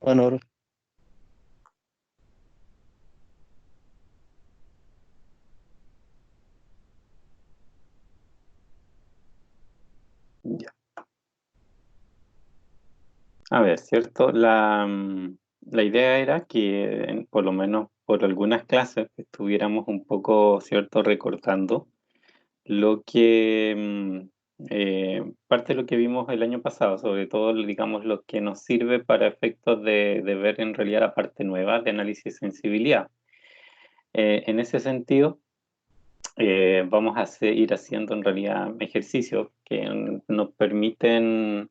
Bueno, bro. Ya. A ver, ¿cierto? La idea era que por lo menos por algunas clases estuviéramos un poco, ¿cierto? Recortando lo que, parte de lo que vimos el año pasado, sobre todo, digamos, lo que nos sirve para efectos de ver en realidad la parte nueva de análisis de sensibilidad. En ese sentido, vamos a ir haciendo en realidad ejercicios que nos permiten,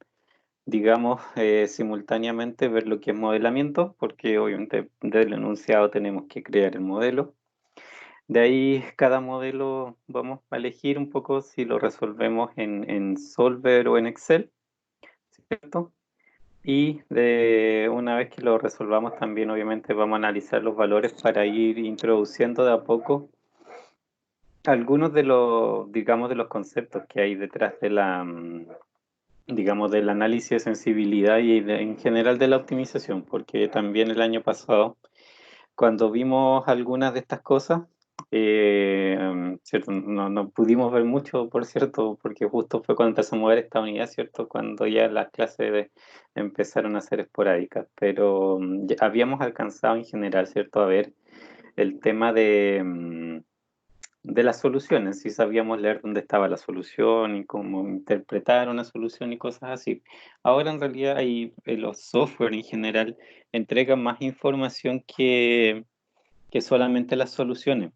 digamos, simultáneamente ver lo que es modelamiento, porque obviamente del enunciado tenemos que crear el modelo. De ahí cada modelo vamos a elegir un poco si lo resolvemos en Solver o en Excel, ¿cierto? Y una vez que lo resolvamos también obviamente vamos a analizar los valores para ir introduciendo de a poco algunos de los, digamos, de los conceptos que hay detrás de digamos, del análisis de sensibilidad y en general de la optimización, porque también el año pasado, cuando vimos algunas de estas cosas, ¿cierto? No pudimos ver mucho, por cierto, porque justo fue cuando empezamos a ver esta unidad, ¿cierto? Cuando ya las clases empezaron a ser esporádicas, pero ya habíamos alcanzado en general, ¿cierto? A ver el tema de las soluciones, si sabíamos leer dónde estaba la solución y cómo interpretar una solución y cosas así. Ahora en realidad los software en general entregan más información que solamente las soluciones.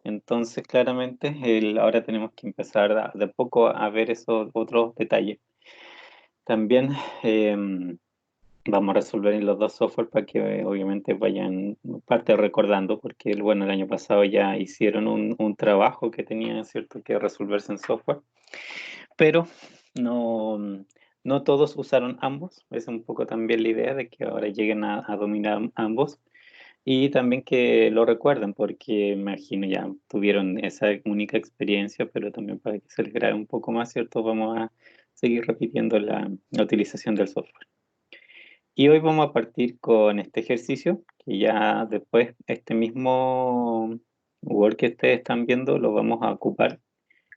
Entonces, claramente, ahora tenemos que empezar de a poco a ver esos otros detalles. También vamos a resolver en los dos software para que obviamente vayan parte recordando, porque bueno, el año pasado ya hicieron un trabajo que tenía, ¿cierto?, que resolverse en software, pero no, no todos usaron ambos. Es un poco también la idea de que ahora lleguen a dominar ambos y también que lo recuerden, porque imagino ya tuvieron esa única experiencia, pero también para que se les grabe un poco más, ¿cierto? Vamos a seguir repitiendo la utilización del software. Y hoy vamos a partir con este ejercicio, que ya después este mismo Word que ustedes están viendo lo vamos a ocupar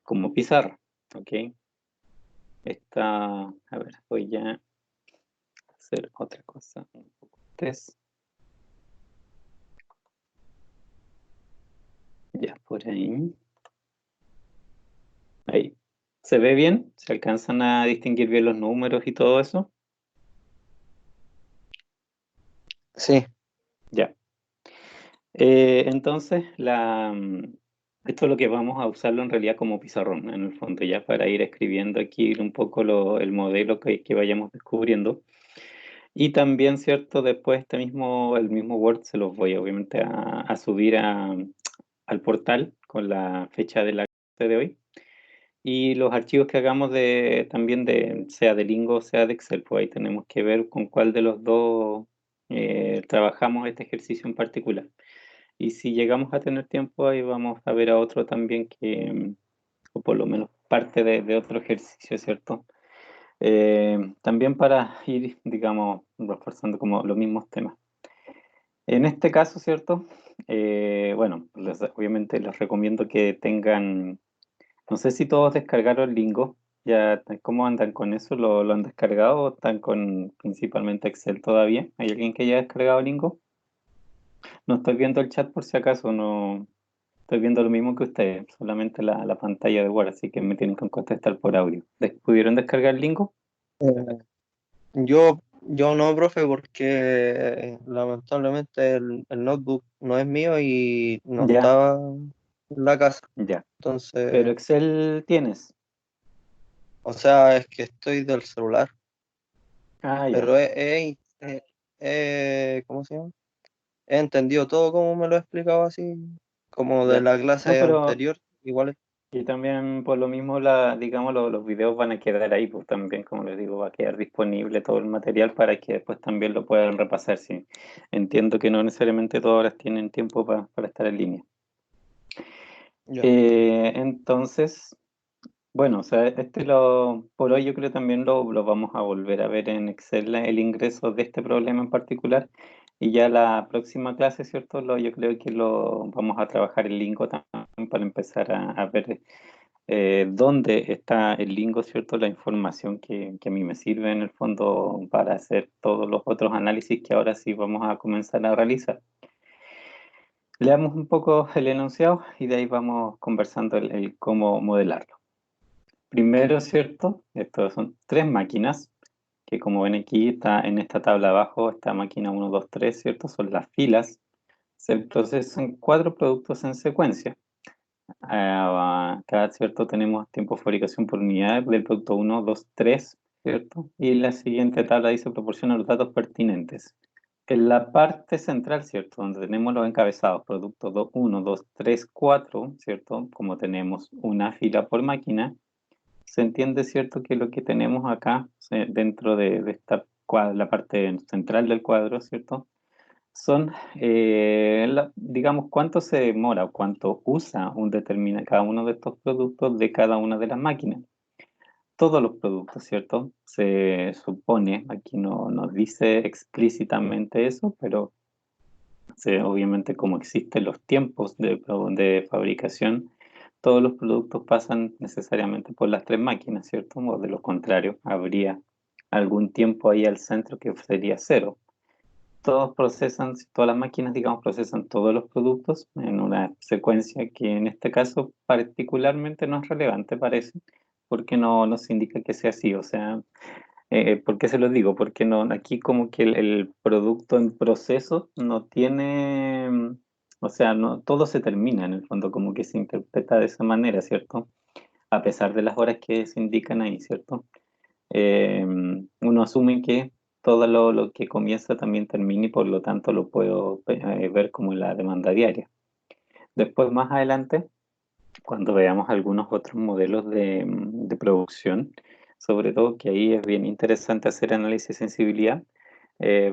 como pizarra, ¿ok? A ver, voy a hacer otra cosa. Un poco test. Ya, por ahí. Ahí. ¿Se ve bien? ¿Se alcanzan a distinguir bien los números y todo eso? Sí, Ya. Entonces, esto es lo que vamos a usarlo en realidad como pizarrón, en el fondo, ya para ir escribiendo aquí un poco el modelo que vayamos descubriendo. Y también, ¿cierto? Después el mismo Word se los voy obviamente a subir al portal con la fecha de la clase de hoy. Y los archivos que hagamos también sea de Lingo o sea de Excel, pues ahí tenemos que ver con cuál de los dos trabajamos este ejercicio en particular. Y si llegamos a tener tiempo, ahí vamos a ver a otro también o por lo menos parte de otro ejercicio, ¿cierto? También para ir, digamos, reforzando como los mismos temas. En este caso, ¿cierto? Bueno, obviamente les recomiendo que tengan, no sé si todos descargaron Lingo, ya, ¿cómo andan con eso? ¿Lo han descargado o están con principalmente Excel todavía? ¿Hay alguien que haya descargado Lingo? No estoy viendo el chat por si acaso, no estoy viendo lo mismo que ustedes, solamente la pantalla de Word, así que me tienen que contestar por audio. ¿Pudieron descargar Lingo? eh, yo no, profe, porque lamentablemente el notebook no es mío y no Ya, estaba en la casa. ya. Pero Entonces, Excel tienes. o sea, es que estoy del celular, Ah, ya. pero ¿cómo se llama? He entendido todo como me lo he explicado así, como de Ya. la No, clase pero anterior, igual. y también por lo mismo, digamos, los videos van a quedar ahí, pues también, como les digo, va a quedar disponible todo el material para que después también lo puedan repasar. Sí. Entiendo que no necesariamente todas horas tienen tiempo para estar en línea. Ya. Entonces, Bueno, o sea, por hoy yo creo también lo vamos a volver a ver en Excel, el ingreso de este problema en particular. Y ya la próxima clase, ¿cierto? Yo creo que lo vamos a trabajar el Lingo también para empezar a ver dónde está el Lingo, ¿cierto? La información que a mí me sirve en el fondo para hacer todos los otros análisis que ahora sí vamos a comenzar a realizar. Leamos un poco el enunciado y de ahí vamos conversando el cómo modelarlo. Primero, ¿cierto? Estos son tres máquinas, que como ven aquí, está en esta tabla abajo, esta máquina uno 2 3, ¿cierto? Son las filas. Se procesan cuatro productos en secuencia. Cada, ¿cierto? Tenemos tiempo de fabricación por unidad del producto uno 2 3, ¿cierto? Y la siguiente tabla dice proporciona los datos pertinentes. En la parte central, ¿cierto? Donde tenemos los encabezados, producto 1, 2, 3, 4, ¿cierto? Como tenemos una fila por máquina, se entiende, ¿cierto?, que lo que tenemos acá dentro de esta la parte central del cuadro, ¿cierto? Son, digamos, cuánto se demora o cuánto usa cada uno de estos productos de cada una de las máquinas. Todos los productos, ¿cierto? Se supone, aquí no nos dice explícitamente eso, pero obviamente como existen los tiempos de fabricación, todos los productos pasan necesariamente por las tres máquinas, ¿cierto? O de lo contrario, habría algún tiempo ahí al centro que sería cero. Todas las máquinas, digamos, procesan todos los productos en una secuencia que en este caso particularmente no es relevante, parece, porque no nos indica que sea así. O sea, ¿por qué se lo digo? Porque no, aquí como que el producto en proceso no tiene, o sea, no, todo se termina en el fondo, como que se interpreta de esa manera, ¿cierto? A pesar de las horas que se indican ahí, ¿cierto? Uno asume que todo lo que comienza también termina y por lo tanto lo puedo ver como la demanda diaria. Después, más adelante, cuando veamos algunos otros modelos de producción, sobre todo que ahí es bien interesante hacer análisis de sensibilidad,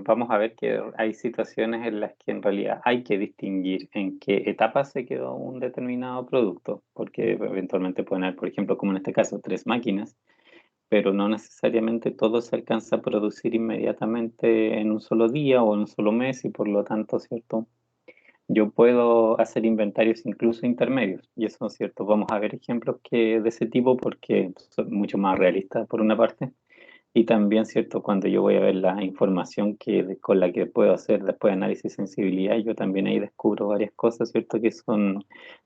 vamos a ver que hay situaciones en las que en realidad hay que distinguir en qué etapa se quedó un determinado producto, porque eventualmente pueden haber, por ejemplo, como en este caso, tres máquinas, pero no necesariamente todo se alcanza a producir inmediatamente en un solo día o en un solo mes y por lo tanto, ¿cierto? Yo puedo hacer inventarios incluso intermedios y eso es cierto. Vamos a ver ejemplos de ese tipo porque son mucho más realistas por una parte y también, ¿cierto? Cuando yo voy a ver la información con la que puedo hacer después análisis de sensibilidad, yo también ahí descubro varias cosas, ¿cierto? Que son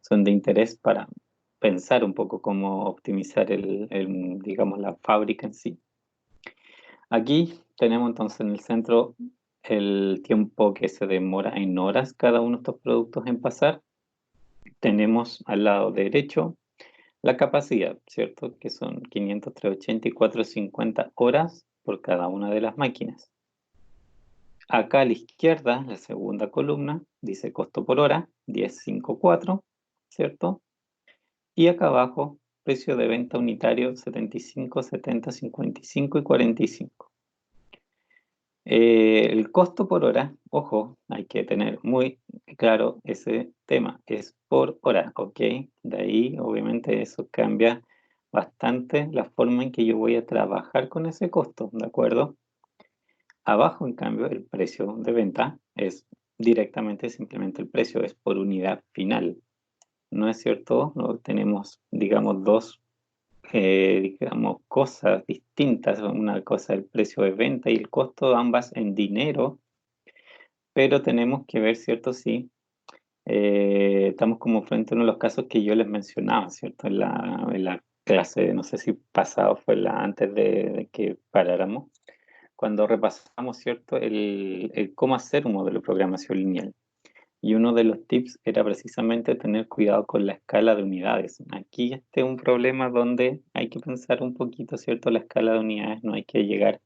de interés para pensar un poco cómo optimizar digamos, la fábrica en sí. Aquí tenemos entonces en el centro el tiempo que se demora en horas cada uno de estos productos en pasar. Tenemos al lado derecho la capacidad, ¿cierto? Que son 500, 380 y 450 horas por cada una de las máquinas. Acá a la izquierda, la segunda columna, dice costo por hora, 10,54, ¿cierto? Y acá abajo, precio de venta unitario, 75, 70, 55 y 45. El costo por hora, ojo, hay que tener muy claro ese tema, es por hora, ¿ok? De ahí, obviamente, eso cambia bastante la forma en que yo voy a trabajar con ese costo, ¿de acuerdo? Abajo, en cambio, el precio de venta es directamente, simplemente el precio, es por unidad final. ¿No es cierto? No, tenemos, digamos, dos digamos, cosas distintas. Una cosa el precio de venta y el costo, ambas en dinero, pero tenemos que ver, ¿cierto? Sí, estamos como frente a uno de los casos que yo les mencionaba, ¿cierto? En la clase, no sé si pasado fue antes de que paráramos, cuando repasamos, ¿cierto? El cómo hacer un modelo de programación lineal. Y uno de los tips era precisamente tener cuidado con la escala de unidades. Aquí este es un problema donde hay que pensar un poquito, ¿cierto? La escala de unidades, no hay que llegar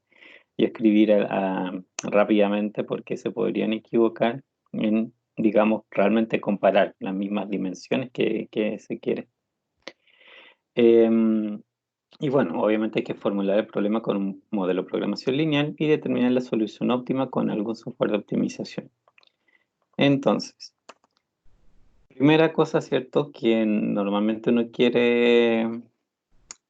y escribir rápidamente porque se podrían equivocar en, digamos, realmente comparar las mismas dimensiones que se quiere. Em, y bueno, obviamente hay que formular el problema con un modelo de programación lineal y determinar la solución óptima con algún software de optimización. Entonces, primera cosa, ¿cierto? Que normalmente uno quiere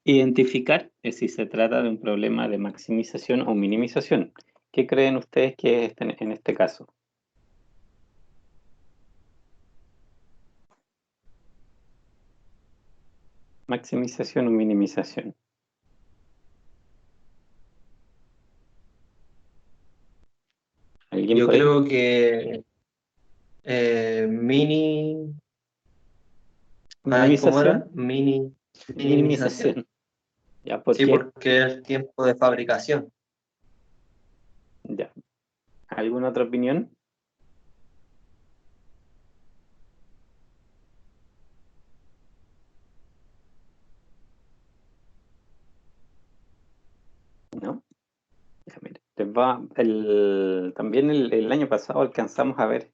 Identificar es si se trata de un problema de maximización o minimización. ¿Qué creen ustedes que es en este caso? ¿Maximización o minimización? ¿Alguien Yo por ahí? creo que mini, ay, ¿cómo ¿Minimización? era? Minimización. Minimización. ¿Ya? ¿Por Sí, qué? porque es el tiempo de fabricación. Ya. ¿Alguna otra opinión? ¿No? Ya, mire, también el año pasado alcanzamos a ver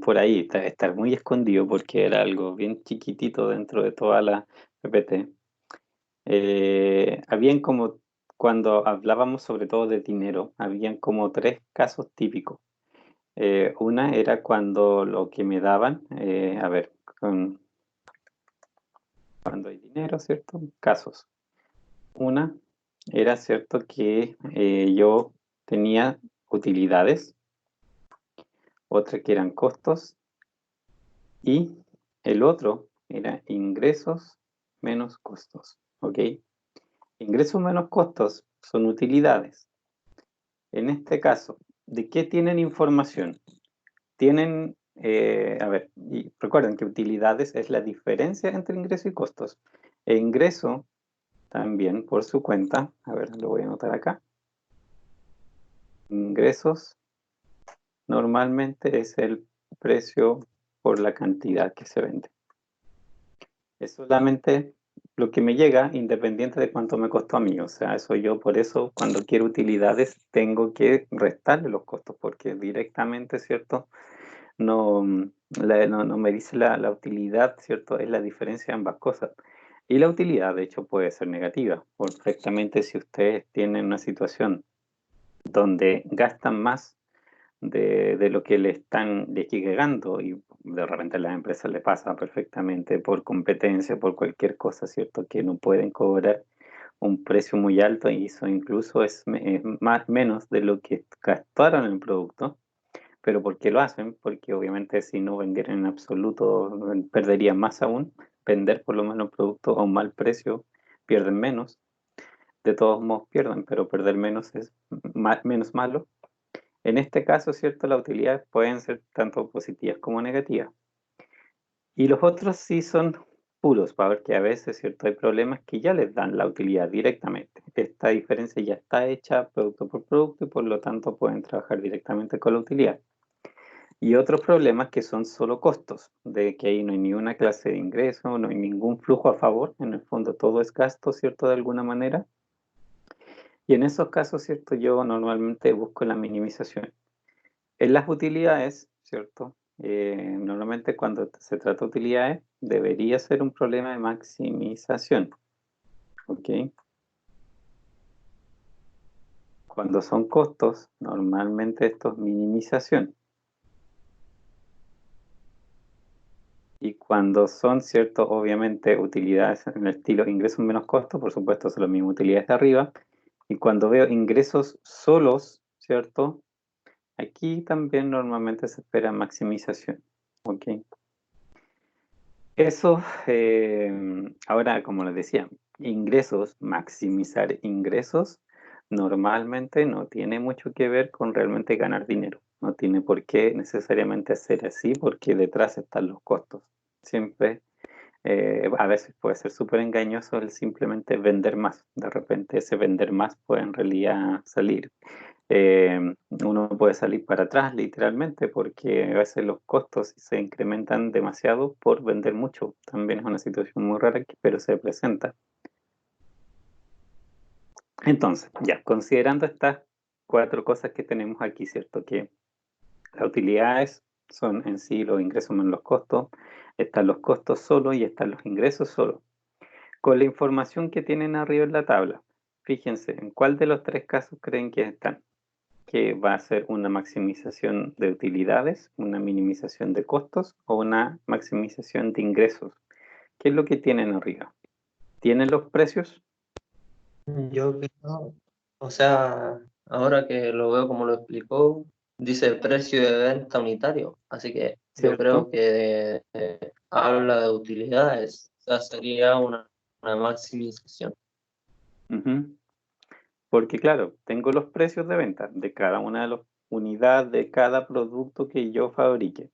por ahí, estar muy escondido porque era algo bien chiquitito dentro de toda la PPT. Habían como, cuando hablábamos sobre todo de dinero, habían como tres casos típicos. Una era cuando lo que me daban, a ver, cuando hay dinero, ¿cierto? Casos. Una era cierto que yo tenía utilidades, otra que eran costos y el otro era ingresos menos costos, ¿ok? Ingresos menos costos son utilidades. En este caso, ¿de qué tienen información? Tienen, a ver, y recuerden que utilidades es la diferencia entre ingreso y costos. E ingreso también por su cuenta, a ver, lo voy a anotar acá. Ingresos normalmente es el precio por la cantidad que se vende. Es solamente lo que me llega independiente de cuánto me costó a mí. O sea, eso yo por eso cuando quiero utilidades tengo que restarle los costos porque directamente, ¿cierto? No, no me dice la utilidad, ¿cierto? Es la diferencia de ambas cosas. Y la utilidad, de hecho, puede ser negativa. Perfectamente si ustedes tienen una situación donde gastan más de lo que le está llegando y de repente a las empresas le pasa perfectamente por competencia, por cualquier cosa, ¿cierto? Que no pueden cobrar un precio muy alto y eso incluso es más, menos de lo que gastaron en el producto. ¿Pero por qué lo hacen? Porque obviamente si no vendieran en absoluto perderían más aún. Vender por lo menos el producto a un mal precio pierden menos. De todos modos pierden, pero perder menos es menos malo. En este caso, ¿cierto? Las utilidades pueden ser tanto positivas como negativas. Y los otros sí son puros, para ver que a veces, ¿cierto? Hay problemas que ya les dan la utilidad directamente. Esta diferencia ya está hecha producto por producto y por lo tanto pueden trabajar directamente con la utilidad. Y otros problemas que son solo costos, de que ahí no hay ni una clase de ingreso, no hay ningún flujo a favor, en el fondo todo es gasto, ¿cierto? De alguna manera. Y en esos casos, ¿cierto? Yo normalmente busco la minimización. En las utilidades, ¿cierto? Normalmente cuando se trata de utilidades, debería ser un problema de maximización, ¿ok? Cuando son costos, normalmente esto es minimización. Y cuando son, ¿cierto? Obviamente utilidades en el estilo ingresos menos costos, por supuesto son las mismas utilidades de arriba. Y cuando veo ingresos solos, ¿cierto? Aquí también normalmente se espera maximización, ¿ok? Eso, ahora, como les decía, ingresos, maximizar ingresos, normalmente no tiene mucho que ver con realmente ganar dinero. No tiene por qué necesariamente ser así, porque detrás están los costos. Siempre, a veces puede ser súper engañoso el simplemente vender más. De repente ese vender más puede en realidad salir uno puede salir para atrás literalmente porque a veces los costos se incrementan demasiado por vender mucho. También es una situación muy rara, pero se presenta. Entonces, ya, considerando estas cuatro cosas que tenemos aquí, ¿cierto? Que las utilidades son en sí los ingresos menos los costos, están los costos solo y están los ingresos solo. Con la información que tienen arriba en la tabla, fíjense en cuál de los tres casos creen que están. Que va a ser una maximización de utilidades, una minimización de costos o una maximización de ingresos. ¿Qué es lo que tienen arriba? ¿Tienen los precios? Yo creo, o sea, ahora que lo veo como lo explicó, dice precio de venta unitario, así que yo creo ¿Cierto? que habla de utilidades, o sea, sería una maximización. Ujú. Porque claro, tengo los precios de venta de cada una de las unidades de cada producto que yo fabrique.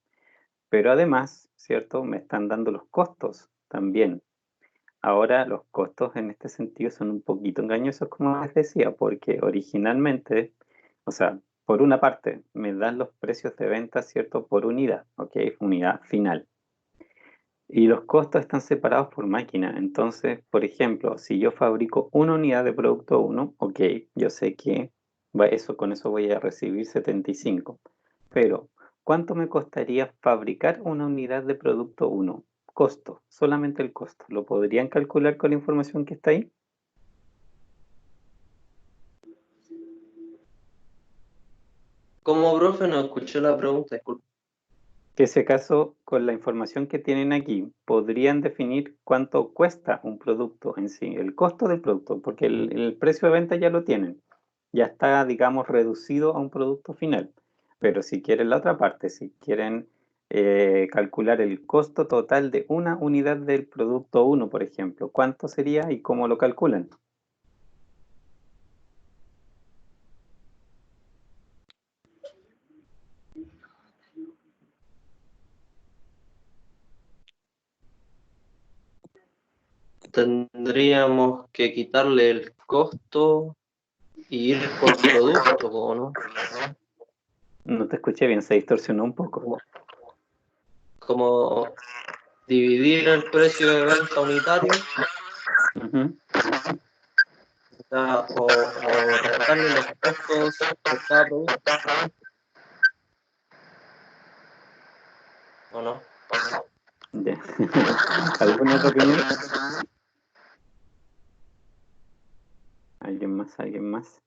Pero además, ¿cierto? Me están dando los costos también. Ahora los costos en este sentido son un poquito engañosos, como les decía, porque originalmente, o sea, por una parte, me dan los precios de venta, ¿cierto? Por unidad, ¿ok? Unidad final. Y los costos están separados por máquina. Entonces, por ejemplo, si yo fabrico una unidad de producto uno, ok, yo sé que con eso voy a recibir 75. Pero, ¿cuánto me costaría fabricar una unidad de producto uno? Costo, solamente el costo. ¿Lo podrían calcular con la información que está ahí? Como profe, no escuché la pregunta, disculpe. Que ese caso, con la información que tienen aquí, podrían definir cuánto cuesta un producto en sí, el costo del producto, porque el precio de venta ya lo tienen, ya está, digamos, reducido a un producto final. Pero si quieren la otra parte, si quieren calcular el costo total de una unidad del producto uno, por ejemplo, ¿cuánto sería y cómo lo calculan? Tendríamos que quitarle el costo y ir por producto, ¿o no? No te escuché bien, se distorsionó un poco. Como, como dividir el precio de venta unitario, Ujú. o sea, o restarle los costos por cada producto, ¿o no? Ya. ¿Alguna otra opinión? ¿Alguien más? ¿Alguien más?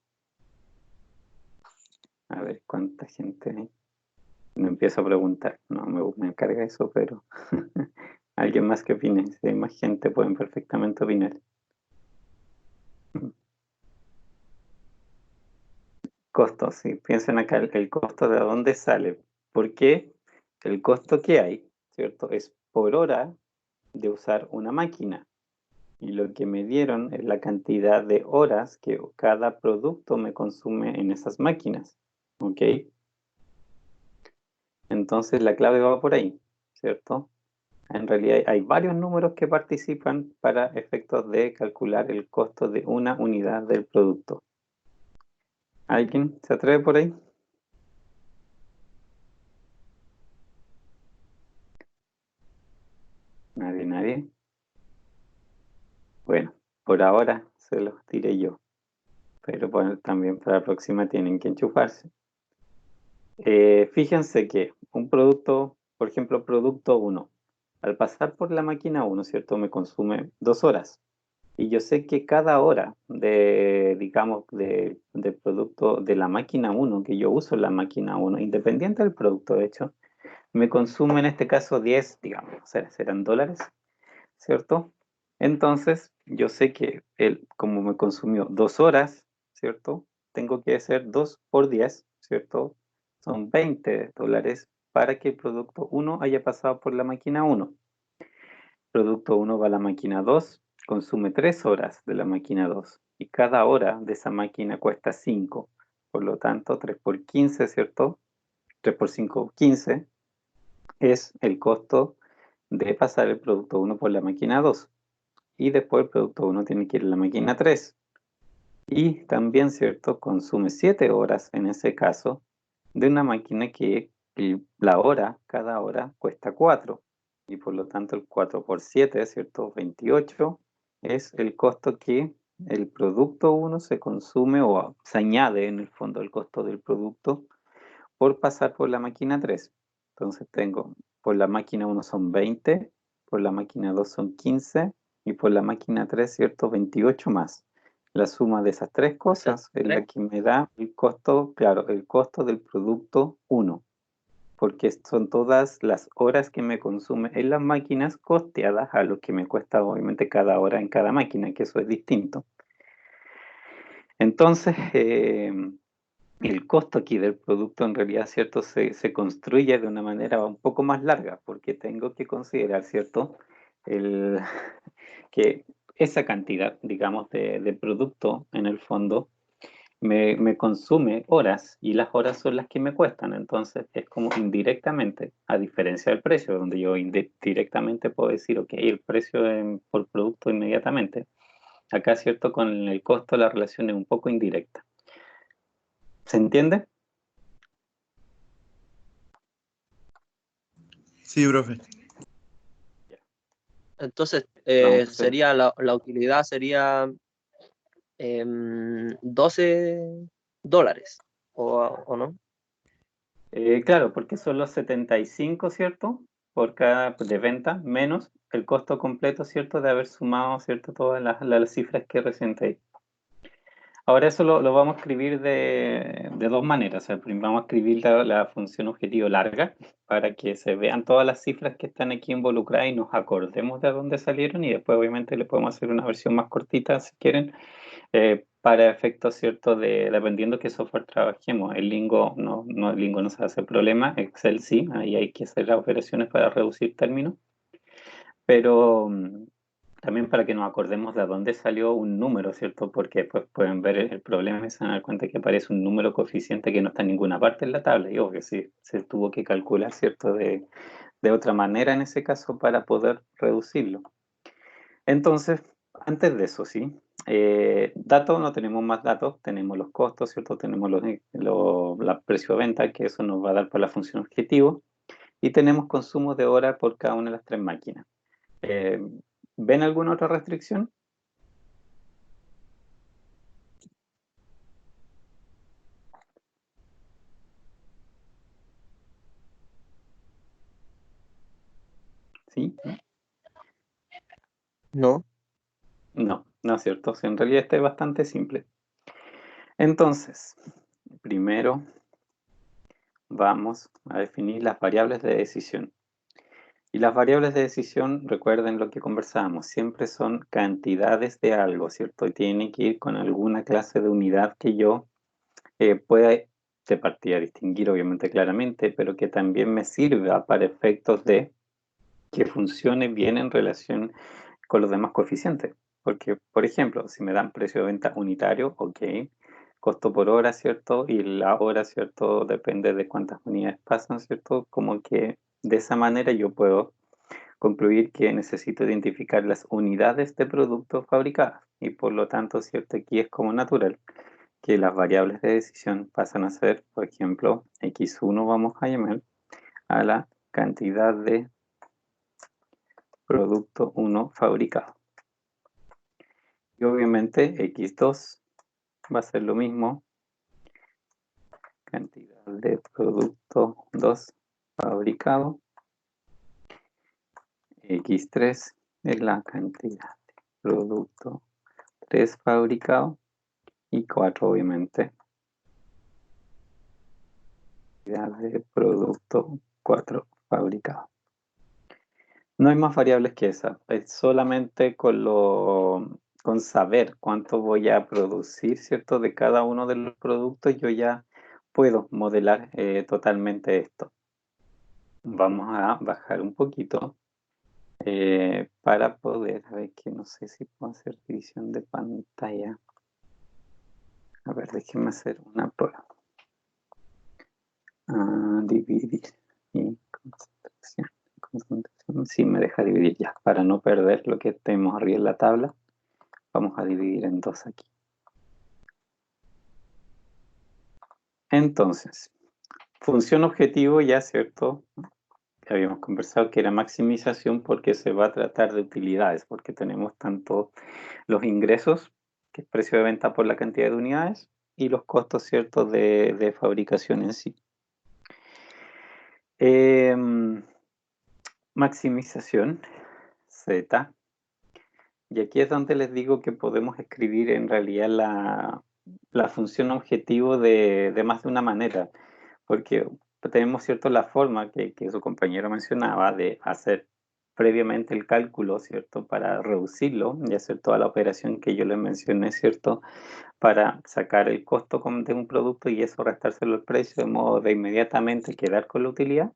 A ver cuánta gente hay. No empiezo a preguntar, no me carga eso, pero alguien más que opine. Si hay más gente, pueden perfectamente opinar. Costos, sí, piensen acá el costo de dónde sale. Porque el costo que hay, ¿cierto? Es por hora de usar una máquina. Y lo que me dieron es la cantidad de horas que cada producto me consume en esas máquinas. ¿Ok? Entonces la clave va por ahí, ¿cierto? En realidad hay varios números que participan para efectos de calcular el costo de una unidad del producto. ¿Alguien se atreve por ahí? Nadie, nadie. Bueno, por ahora se los diré yo, pero bueno, también para la próxima tienen que enchufarse. Fíjense que un producto, por ejemplo, producto uno, al pasar por la máquina uno, ¿cierto? Me consume 2 horas. Y yo sé que cada hora de, digamos, de producto de la máquina uno que yo uso en la máquina uno, independiente del producto, de hecho, me consume en este caso 10, digamos, serán dólares, ¿cierto? Entonces, yo sé que él, como me consumió 2 horas, ¿cierto? Tengo que hacer 2 por 10, ¿cierto? Son 20 dólares para que el producto uno haya pasado por la máquina uno. Producto uno va a la máquina 2, consume 3 horas de la máquina 2 y cada hora de esa máquina cuesta 5. Por lo tanto, 3 por 15, ¿cierto? 3 por 5, 15 es el costo de pasar el producto uno por la máquina 2. Y después el producto uno tiene que ir a la máquina 3. Y también, ¿cierto? Consume 7 horas en ese caso de una máquina que la hora, cada hora cuesta 4. Y por lo tanto el 4 por 7, ¿cierto? 28 es el costo que el producto uno se consume o se añade en el fondo el costo del producto por pasar por la máquina 3. Entonces tengo, por la máquina uno son 20, por la máquina 2 son 15 y por la máquina 3, ¿cierto? 28 más. La suma de esas tres Esas cosas es la tres. que me da el costo, claro, el costo del producto uno. porque son todas las horas que me consume en las máquinas costeadas a lo que me cuesta obviamente cada hora en cada máquina, que eso es distinto. Entonces, el costo aquí del producto en realidad, ¿cierto? Se construye de una manera un poco más larga, porque tengo que considerar, ¿cierto? El, que esa cantidad, digamos, de producto en el fondo me consume horas y las horas son las que me cuestan. Entonces es como indirectamente, a diferencia del precio, donde yo directamente puedo decir, ok, el precio por producto inmediatamente. Acá, ¿cierto? Con el costo la relación es un poco indirecta. ¿Se entiende? Sí, profe. Entonces, Vamos a hacer. sería la utilidad sería $12, ¿o no? Claro, porque son los 75, ¿cierto? Por cada de venta, menos el costo completo, ¿cierto? De haber sumado, ¿cierto? Todas las cifras que recién te di. Ahora eso lo vamos a escribir de dos maneras. O sea, vamos a escribir la función objetivo larga para que se vean todas las cifras que están aquí involucradas y nos acordemos de dónde salieron, y después obviamente le podemos hacer una versión más cortita si quieren, para efectos ciertos dependiendo qué software trabajemos. El Lingo el Lingo no se hace problema, Excel sí, ahí hay que hacer las operaciones para reducir términos, pero también para que nos acordemos de dónde salió un número, ¿cierto? Porque pues pueden ver el problema y se van a dar cuenta que aparece un número coeficiente que no está en ninguna parte en la tabla, y obvio, sí, se tuvo que calcular, ¿cierto? De otra manera en ese caso para poder reducirlo. Entonces, antes de eso, ¿sí? Datos, no tenemos más datos, tenemos los costos, ¿cierto? Tenemos la precio de venta, que eso nos va a dar para la función objetivo, y tenemos consumo de hora por cada una de las tres máquinas. Eh, ¿Ven alguna otra restricción? ¿Sí? No. No, no es cierto. En realidad este es bastante simple. Entonces, primero vamos a definir las variables de decisión. Y las variables de decisión, recuerden lo que conversábamos, siempre son cantidades de algo, ¿cierto? Y tiene que ir con alguna clase de unidad que yo pueda de partida distinguir, obviamente, claramente, pero que también me sirva para efectos de que funcione bien en relación con los demás coeficientes. Porque, por ejemplo, si me dan precio de venta unitario, ok, costo por hora, ¿cierto? Y la hora, ¿cierto? Depende de cuántas unidades pasan, ¿cierto? Como que de esa manera yo puedo concluir que necesito identificar las unidades de producto fabricadas, y por lo tanto, ¿cierto? Aquí es como natural que las variables de decisión pasan a ser, por ejemplo, x1 vamos a llamar a la cantidad de producto 1 fabricado. Y obviamente x2 va a ser lo mismo, cantidad de producto 2 fabricado. X3 es la cantidad de producto 3 fabricado. Y 4 obviamente, cantidad de producto 4 fabricado. No hay más variables que esa, es solamente con saber cuánto voy a producir, ¿cierto? De cada uno de los productos, yo ya puedo modelar totalmente esto. Vamos a bajar un poquito para poder, a ver, que no sé si puedo hacer división de pantalla. A ver, déjenme hacer una prueba. Dividir y concentración. Sí, me deja dividir ya. Para no perder lo que tenemos arriba en la tabla, vamos a dividir en dos aquí. Entonces, función objetivo ya, ¿cierto? Habíamos conversado que era maximización porque se va a tratar de utilidades, porque tenemos tanto los ingresos, que es precio de venta por la cantidad de unidades, y los costos, ¿cierto?, de fabricación en sí. Maximización, Z. Y aquí es donde les digo que podemos escribir en realidad la función objetivo de más de una manera, porque tenemos, ¿cierto?, la forma que su compañero mencionaba de hacer previamente el cálculo, ¿cierto?, para reducirlo y hacer toda la operación que yo les mencioné, ¿cierto?, para sacar el costo de un producto y eso restárselo al precio de modo de inmediatamente quedar con la utilidad.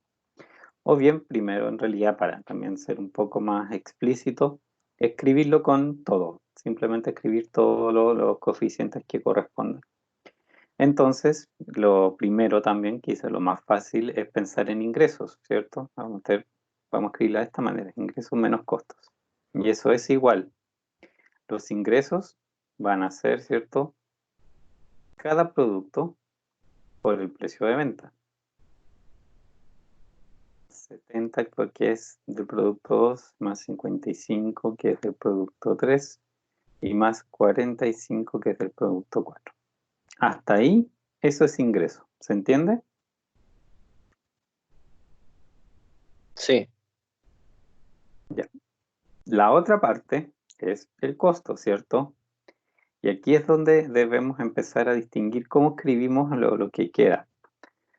O bien, primero, en realidad, para también ser un poco más explícito, escribirlo con todo, simplemente escribir todos los coeficientes que corresponden. Entonces, lo primero también, quizás lo más fácil, es pensar en ingresos, ¿cierto? Vamos a escribirla de esta manera, ingresos menos costos. Y eso es igual. Los ingresos van a ser, ¿cierto?, cada producto por el precio de venta. 70 que es del producto 2, más 55 que es del producto 3 y más 45 que es del producto 4. Hasta ahí, eso es ingreso. ¿Se entiende? Sí, Ya. La otra parte es el costo, ¿cierto? Y aquí es donde debemos empezar a distinguir cómo escribimos lo que queda.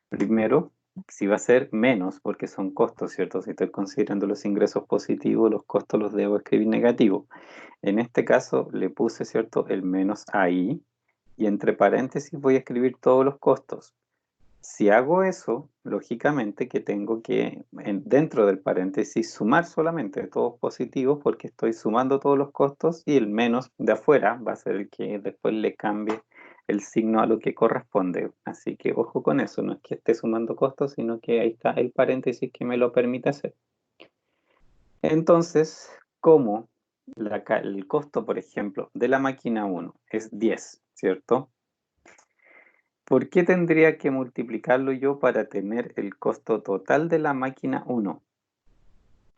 Primero, si va a ser menos, porque son costos, ¿cierto? Si estoy considerando los ingresos positivos, los costos los debo escribir negativos. En este caso le puse, ¿cierto?, el menos ahí, y entre paréntesis voy a escribir todos los costos. Si hago eso, lógicamente que tengo que, dentro del paréntesis, sumar solamente todos positivos porque estoy sumando todos los costos y el menos de afuera va a ser el que después le cambie el signo a lo que corresponde. Así que ojo con eso, no es que esté sumando costos, sino que ahí está el paréntesis que me lo permite hacer. Entonces, como el costo, por ejemplo, de la máquina 1 es 10, ¿cierto? ¿Por qué tendría que multiplicarlo yo para tener el costo total de la máquina 1?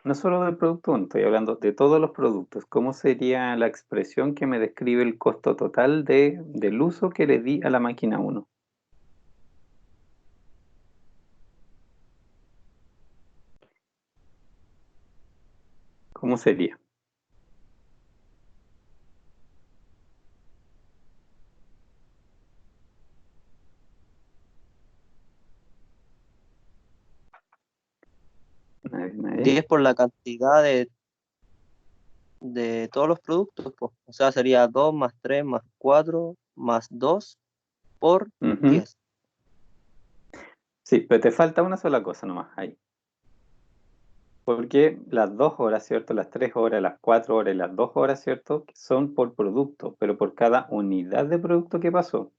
No solo del producto 1, estoy hablando de todos los productos. ¿Cómo sería la expresión que me describe el costo total del uso que le di a la máquina 1? ¿Cómo sería? ¿Nadie? 10 por la cantidad de todos los productos, pues. O sea, sería 2 más 3 más 4 más 2 por Ujú. 10. Sí, pero te falta una sola cosa nomás ahí. Porque las 2 horas, ¿cierto? Las 3 horas, las 4 horas y las 2 horas, ¿cierto? Son por producto, pero por cada unidad de producto que pasó.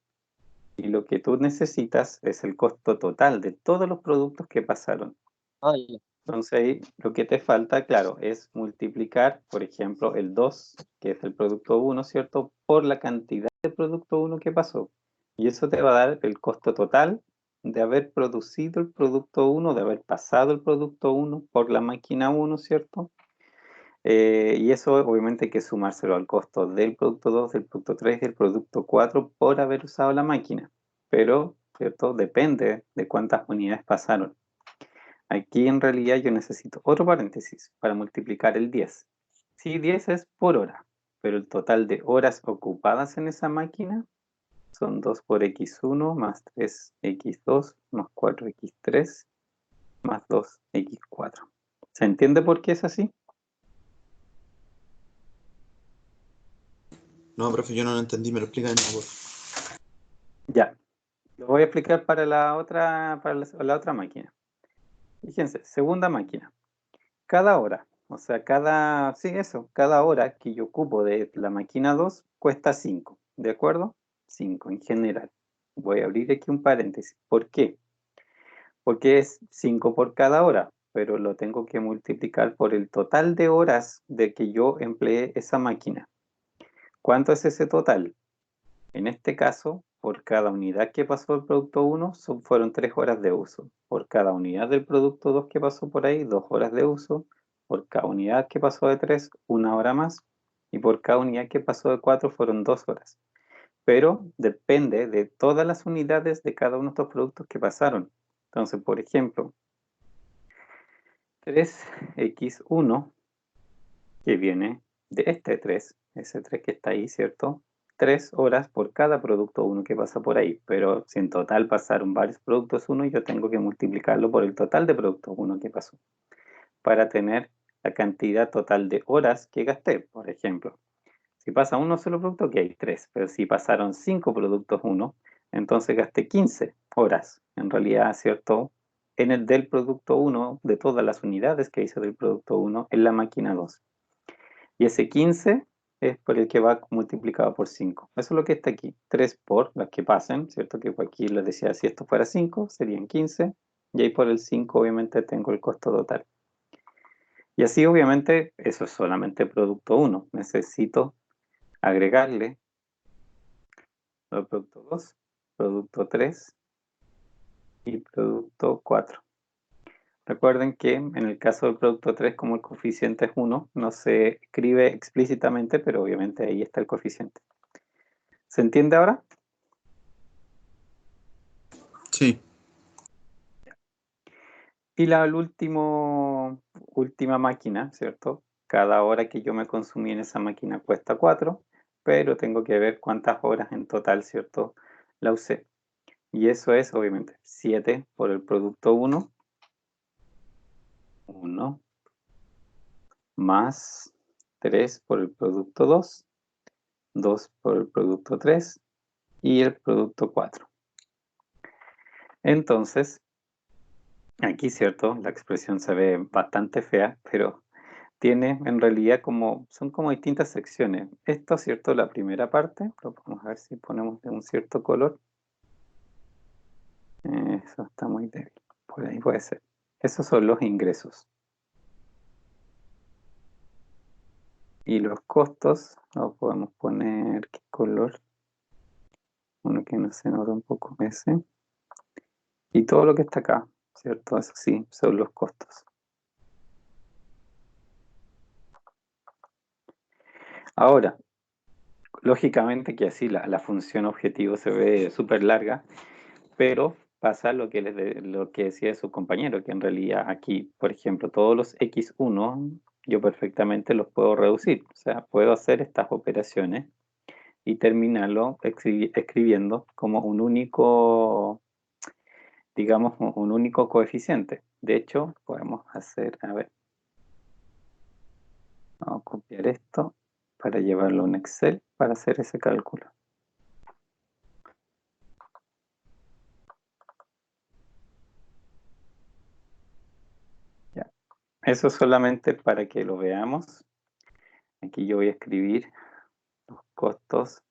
Y lo que tú necesitas es el costo total de todos los productos que pasaron. Ah, ya. Entonces ahí lo que te falta, claro, es multiplicar, por ejemplo, el 2, que es el producto 1, ¿cierto? Por la cantidad de producto 1 que pasó. Y eso te va a dar el costo total de haber producido el producto 1, de haber pasado el producto 1 por la máquina 1, ¿cierto? Y eso obviamente hay que sumárselo al costo del producto 2, del producto 3 y del producto 4 por haber usado la máquina. Pero, ¿cierto? Depende de cuántas unidades pasaron. Aquí en realidad yo necesito otro paréntesis para multiplicar el 10. Sí, 10 es por hora, pero el total de horas ocupadas en esa máquina son 2 por x1 más 3x2 más 4x3 más 2x4. ¿Se entiende por qué es así? No, profe, yo no lo entendí, me lo explica de nuevo. Ya, lo voy a explicar para la otra máquina. Fíjense, segunda máquina. Cada hora, o sea, cada hora que yo ocupo de la máquina 2 cuesta 5, ¿de acuerdo? 5 en general. Voy a abrir aquí un paréntesis. ¿Por qué? Porque es 5 por cada hora, pero lo tengo que multiplicar por el total de horas de que yo empleé esa máquina. ¿Cuánto es ese total? En este caso, por cada unidad que pasó el producto 1, fueron 3 horas de uso. Por cada unidad del producto 2 que pasó por ahí, 2 horas de uso. Por cada unidad que pasó de 3, 1 hora más. Y por cada unidad que pasó de 4, fueron 2 horas. Pero depende de todas las unidades de cada uno de estos productos que pasaron. Entonces, por ejemplo, 3x1, que viene de este 3, ese 3 que está ahí, ¿cierto? 3 horas por cada producto 1 que pasa por ahí, pero si en total pasaron varios productos 1, yo tengo que multiplicarlo por el total de productos 1 que pasó, para tener la cantidad total de horas que gasté. Por ejemplo, si pasa uno solo producto, ok, 3, pero si pasaron 5 productos 1, entonces gasté 15 horas, en realidad, ¿cierto? En el del producto 1, de todas las unidades que hice del producto 1 en la máquina 2. Y ese 15 es por el que va multiplicado por 5. Eso es lo que está aquí. 3 por las que pasen, ¿cierto? Que aquí les decía, si esto fuera 5, serían 15. Y ahí por el 5, obviamente, tengo el costo total. Y así, obviamente, eso es solamente producto 1. Necesito agregarle el producto 2, producto 3 y producto 4. Recuerden que en el caso del producto 3, como el coeficiente es 1, no se escribe explícitamente, pero obviamente ahí está el coeficiente. ¿Se entiende ahora? Sí. Y la última máquina, ¿cierto? Cada hora que yo me consumí en esa máquina cuesta 4, pero tengo que ver cuántas horas en total, ¿cierto? La usé. Y eso es, obviamente, 7 por el producto 1, 1, más 3 por el producto 2, 2 por el producto 3 y el producto 4. Entonces, aquí, ¿cierto? La expresión se ve bastante fea, pero tiene en realidad son como distintas secciones. Esto, ¿cierto? La primera parte, lo vamos a ver si ponemos de un cierto color. Eso está muy débil, por ahí puede ser. Esos son los ingresos. Y los costos, lo podemos poner, ¿qué color? Uno que no se nota un poco ese. Y todo lo que está acá, ¿cierto? Eso sí, son los costos. Ahora, lógicamente que así la función objetivo se ve súper larga, pero pasa lo que decía su compañero, que en realidad aquí, por ejemplo, todos los X1 yo perfectamente los puedo reducir. O sea, puedo hacer estas operaciones y terminarlo escribiendo como un único, digamos, un único coeficiente. De hecho, podemos hacer, a ver, vamos a copiar esto para llevarlo a un Excel para hacer ese cálculo. Ya. Eso solamente para que lo veamos. Aquí yo voy a escribir los costos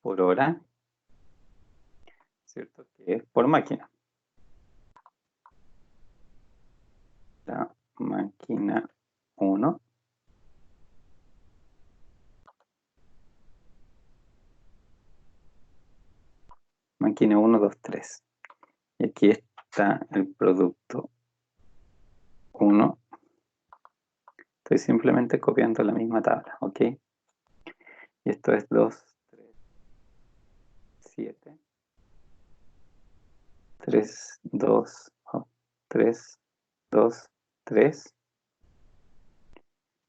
por hora, ¿cierto? Que es por máquina. La máquina 1. Máquina 1, 2, 3. Y aquí está el producto 1. Estoy simplemente copiando la misma tabla, ¿ok? Y esto es 2, 3, 7. 3, 2, 3, 2, 3.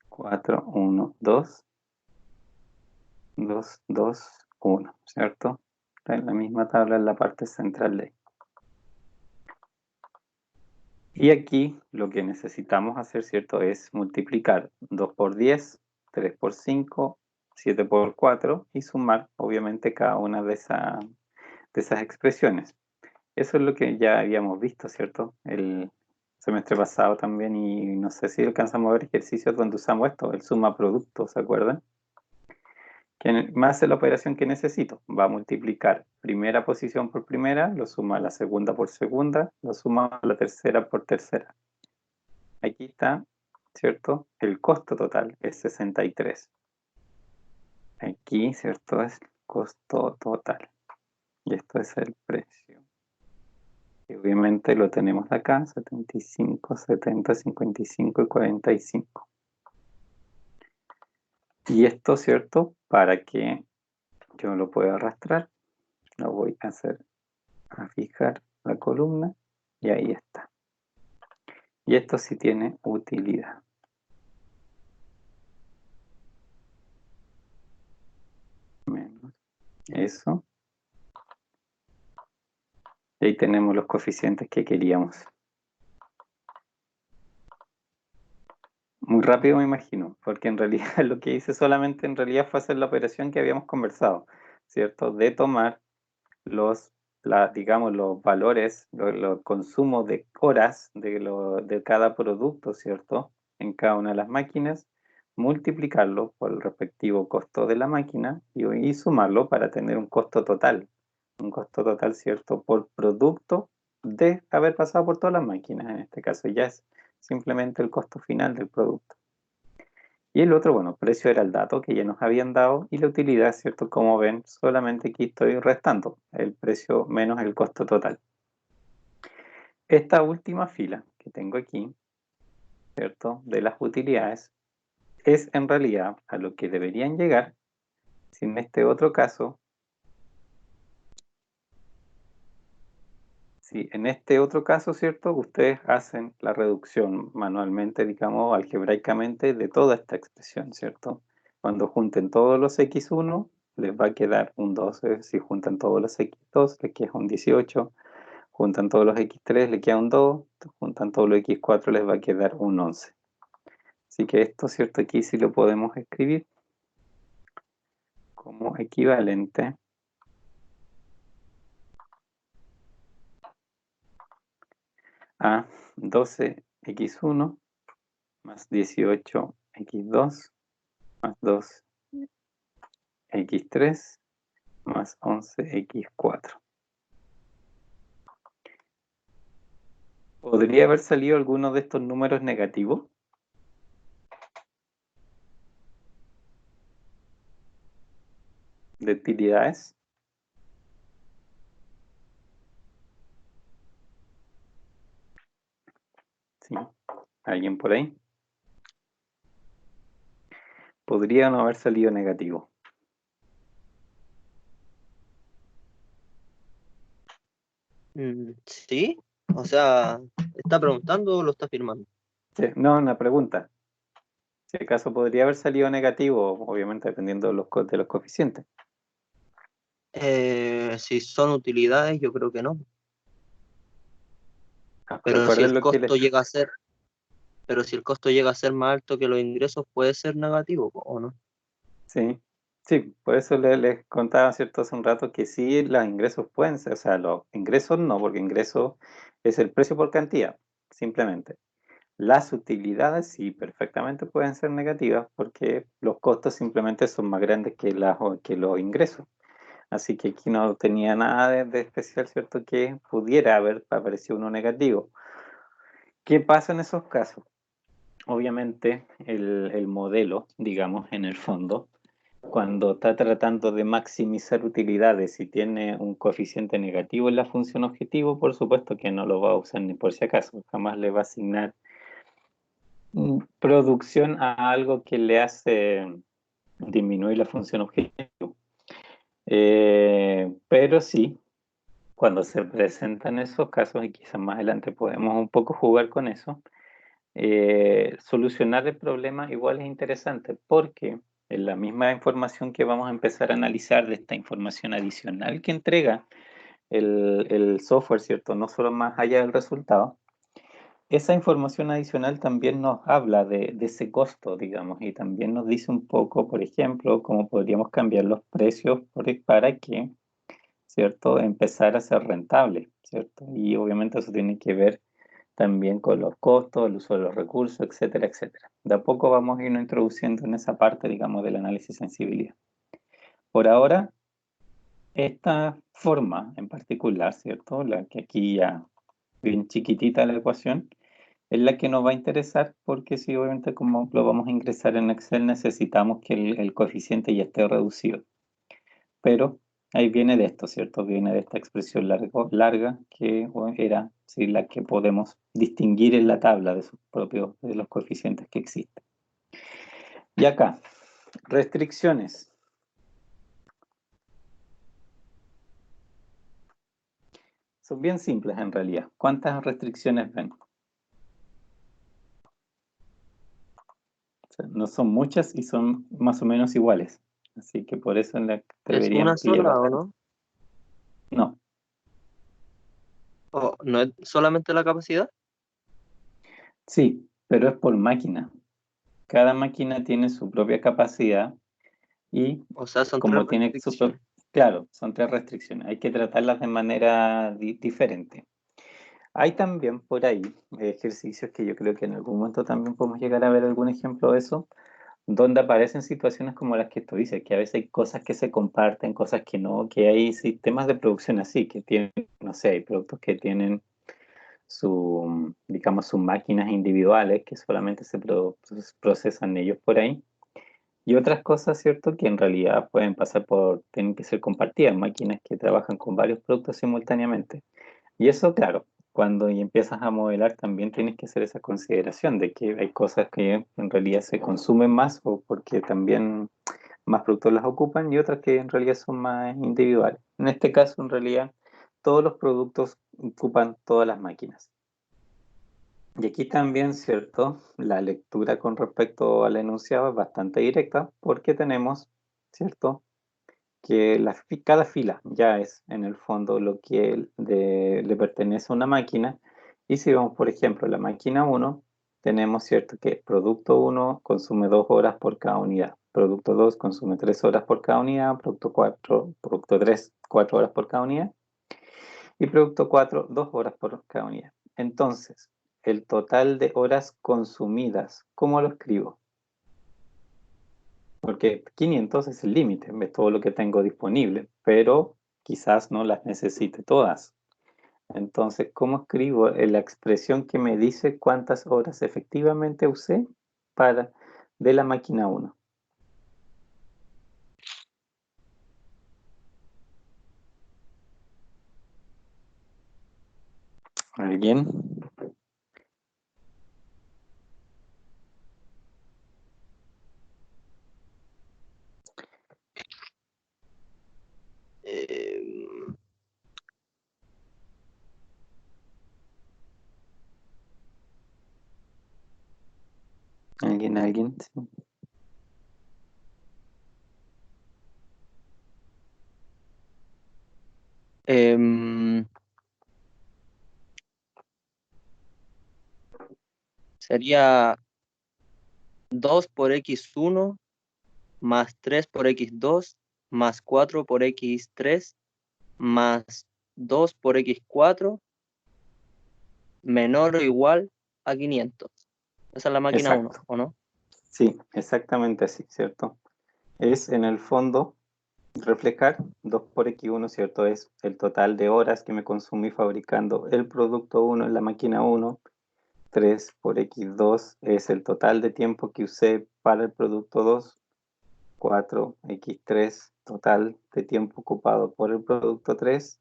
4, 1, 2. 2, 2, 1, ¿cierto? Está en la misma tabla en la parte central de ahí. Y aquí lo que necesitamos hacer, ¿cierto? Es multiplicar 2 por 10, 3 por 5, 7 por 4 y sumar, obviamente, cada una de esas expresiones. Eso es lo que ya habíamos visto, ¿cierto? El semestre pasado también, y no sé si alcanzamos a ver ejercicios donde usamos esto, el suma producto, ¿se acuerdan? Que me hace la operación que necesito. Va a multiplicar primera posición por primera, lo suma a la segunda por segunda, lo suma a la tercera por tercera. Aquí está, ¿cierto? El costo total es 63. Aquí, ¿cierto? Es el costo total. Y esto es el precio. Y obviamente lo tenemos acá, 75, 70, 55 y 45. Y esto, ¿cierto? Para que yo lo pueda arrastrar, lo voy a fijar la columna y ahí está. Y esto sí tiene utilidad. Eso. Y ahí tenemos los coeficientes que queríamos. Muy rápido me imagino, porque en realidad lo que hice solamente en realidad fue hacer la operación que habíamos conversado, ¿cierto? De tomar digamos, los valores, los consumos de horas de cada producto, ¿cierto? En cada una de las máquinas, multiplicarlo por el respectivo costo de la máquina y sumarlo para tener un costo total, ¿cierto? Por producto de haber pasado por todas las máquinas, en este caso ya es simplemente el costo final del producto. Y el otro, bueno, precio era el dato que ya nos habían dado y la utilidad, ¿cierto? Como ven, solamente aquí estoy restando el precio menos el costo total. Esta última fila que tengo aquí, ¿cierto? De las utilidades, es en realidad a lo que deberían llegar si en este otro caso, ¿cierto? Ustedes hacen la reducción manualmente, digamos, algebraicamente de toda esta expresión, ¿cierto? Cuando junten todos los x1, les va a quedar un 12. Si juntan todos los x2, les queda un 18. Juntan todos los x3, les queda un 2. Juntan todos los x4, les va a quedar un 11. Así que esto, ¿cierto? Aquí sí lo podemos escribir como equivalente a 12x1 más 18x2 más 2x3 más 11x4. ¿Podría haber salido alguno de estos números negativos? ¿De utilidades? ¿Sí? ¿Alguien por ahí? Podría no haber salido negativo. Sí, o sea, ¿está preguntando o lo está afirmando? Sí, no, una pregunta. Si acaso podría haber salido negativo, obviamente dependiendo de los coeficientes. Si son utilidades, yo creo que no. Pero si Recuerden el lo que les... costo llega a ser, pero si el costo llega a ser más alto que los ingresos, puede ser negativo, ¿o no? Sí, sí, por eso les contaba, ¿cierto? Hace un rato que sí, los ingresos pueden ser, o sea, los ingresos no, porque ingreso es el precio por cantidad, simplemente. Las utilidades sí, perfectamente pueden ser negativas porque los costos simplemente son más grandes que los ingresos. Así que aquí no tenía nada de especial, ¿cierto? Que pudiera haber aparecido uno negativo. ¿Qué pasa en esos casos? Obviamente el modelo, digamos, en el fondo, cuando está tratando de maximizar utilidades y tiene un coeficiente negativo en la función objetivo, por supuesto que no lo va a usar ni por si acaso, jamás le va a asignar producción a algo que le hace disminuir la función objetivo. Pero sí, cuando se presentan esos casos, y quizás más adelante podemos un poco jugar con eso, solucionar el problema igual es interesante porque en la misma información que vamos a empezar a analizar de esta información adicional que entrega el software, ¿cierto? No solo más allá del resultado, esa información adicional también nos habla de ese costo, digamos, y también nos dice un poco, por ejemplo, cómo podríamos cambiar los precios para que, ¿cierto?, empezar a ser rentable, ¿cierto? Y obviamente eso tiene que ver también con los costos, el uso de los recursos, etcétera, etcétera. De a poco vamos a irnos introduciendo en esa parte, digamos, del análisis de sensibilidad. Por ahora, esta forma en particular, ¿cierto?, la que aquí ya bien chiquitita la ecuación, es la que nos va a interesar porque si obviamente como lo vamos a ingresar en Excel necesitamos que el coeficiente ya esté reducido. Pero ahí viene de esto, ¿cierto? Viene de esta expresión larga que era ¿sí? la que podemos distinguir en la tabla de los coeficientes que existen. Y acá, restricciones. Son bien simples en realidad. ¿Cuántas restricciones ven? O sea, no son muchas y son más o menos iguales. Así que por eso ¿Es debería una ampliar sola o bastante. no? No, ¿O no es solamente la capacidad? sí, pero es por máquina. Cada máquina tiene su propia capacidad y O sea, son tres como tiene su restricciones. claro, son tres restricciones. Hay que tratarlas de manera diferente. Hay también por ahí ejercicios que yo creo que en algún momento también podemos llegar a ver algún ejemplo de eso, donde aparecen situaciones como las que tú dices, que a veces hay cosas que se comparten, cosas que no, que hay sistemas de producción así, que tienen, no sé, hay productos que tienen su, digamos, sus máquinas individuales que solamente procesan ellos por ahí. Y otras cosas, ¿cierto? Que en realidad pueden pasar tienen que ser compartidas, máquinas que trabajan con varios productos simultáneamente. Y eso, claro, cuando y empiezas a modelar también tienes que hacer esa consideración de que hay cosas que en realidad se consumen más o porque también más productos las ocupan y otras que en realidad son más individuales. En este caso, en realidad, todos los productos ocupan todas las máquinas. Y aquí también, ¿cierto? La lectura con respecto al enunciado es bastante directa porque tenemos, ¿cierto? Que cada fila ya es en el fondo lo que le pertenece a una máquina. Y si vemos, por ejemplo, la máquina 1, tenemos, ¿cierto? Que producto 1 consume 2 horas por cada unidad. Producto 2 consume 3 horas por cada unidad. Producto 3, 4 horas por cada unidad. Y producto 4, 2 horas por cada unidad. Entonces, el total de horas consumidas, ¿cómo lo escribo? Porque 500 es el límite, es todo lo que tengo disponible, pero quizás no las necesite todas. Entonces, ¿cómo escribo la expresión que me dice cuántas horas efectivamente usé de la máquina 1? ¿Alguien? Eh, ¿Alguien? Sí. em, sería 2 por x1 más 3 por x2 más 4 por x3 más 2 por x4 menor o igual a 500. Esa es la máquina 1, Exacto. ¿o no? Sí, exactamente así, ¿cierto? Es en el fondo reflejar 2 por x1, ¿cierto? Es el total de horas que me consumí fabricando el producto 1 en la máquina 1. 3 por x2 es el total de tiempo que usé para el producto 2. 4x3 total de tiempo ocupado por el producto 3.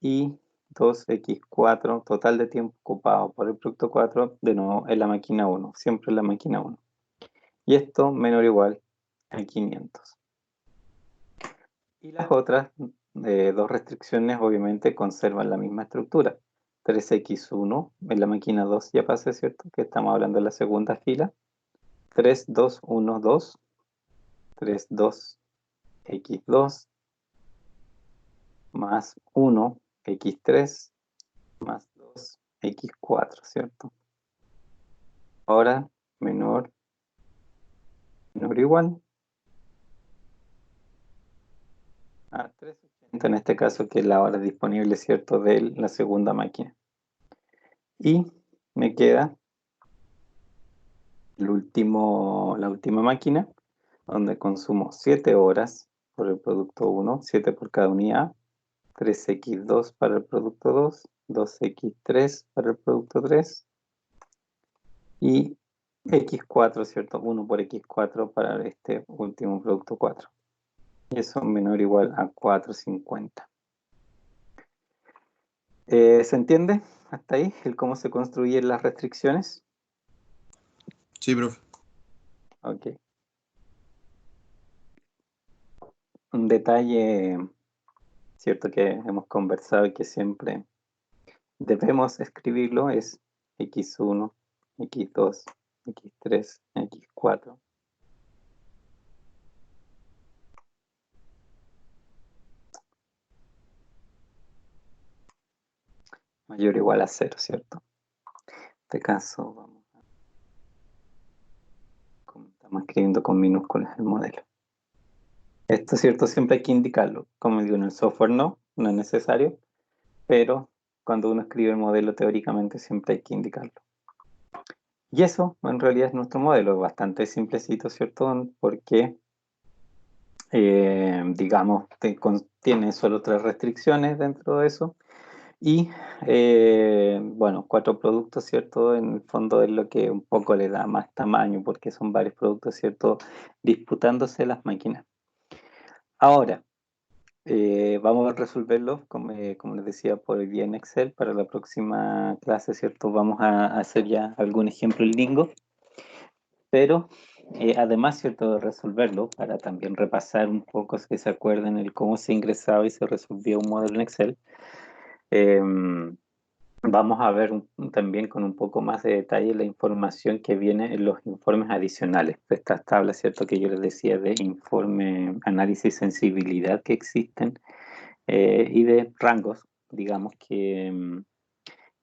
Y 2x4 total de tiempo ocupado por el producto 4, de nuevo en la máquina 1, siempre en la máquina 1. Y esto menor o igual a 500. Y las otras dos restricciones obviamente conservan la misma estructura. 3x1 en la máquina 2 ya pasé, ¿cierto? Que estamos hablando de la segunda fila. 3, 2, 1, 2. 3, 2, x2 más 1, x3 más 2, x4, ¿cierto? Ahora menor o igual a 380 en este caso, que es la hora disponible, ¿cierto? De la segunda máquina. Y me queda la última máquina, donde consumo 7 horas por el producto 1, 7 por cada unidad, 3x2 para el producto 2, 2x3 para el producto 3 y x4, ¿cierto? 1 por x4 para este último producto 4. Y eso menor o igual a 450. ¿Se entiende hasta ahí el cómo se construyen las restricciones? Sí, profe. Ok. Un detalle, cierto, que hemos conversado y que siempre debemos escribirlo es x1, x2, x3, x4. mayor o igual a 0, ¿cierto? En este caso, vamos a... como estamos escribiendo con minúsculas el modelo. Esto, ¿cierto? Siempre hay que indicarlo. Como digo, en el software no es necesario, pero cuando uno escribe el modelo teóricamente siempre hay que indicarlo. Y eso en realidad es nuestro modelo, bastante simplecito, ¿cierto? Porque, digamos, contiene solo 3 restricciones dentro de eso. Y, bueno, 4 productos, ¿cierto? En el fondo es lo que un poco le da más tamaño, porque son varios productos, ¿cierto? Disputándose las máquinas. Ahora, vamos a resolverlo, como les decía, por hoy día en Excel. Para la próxima clase, ¿cierto? Vamos a hacer ya algún ejemplo en Lingo. Pero además, ¿cierto?, de resolverlo, para también repasar un poco, que se acuerden el cómo se ingresaba y se resolvía un modelo en Excel, vamos a ver también con un poco más de detalle la información que viene en los informes adicionales. Estas tablas, ¿cierto?, que yo les decía de informe, análisis, sensibilidad que existen y de rangos, digamos, que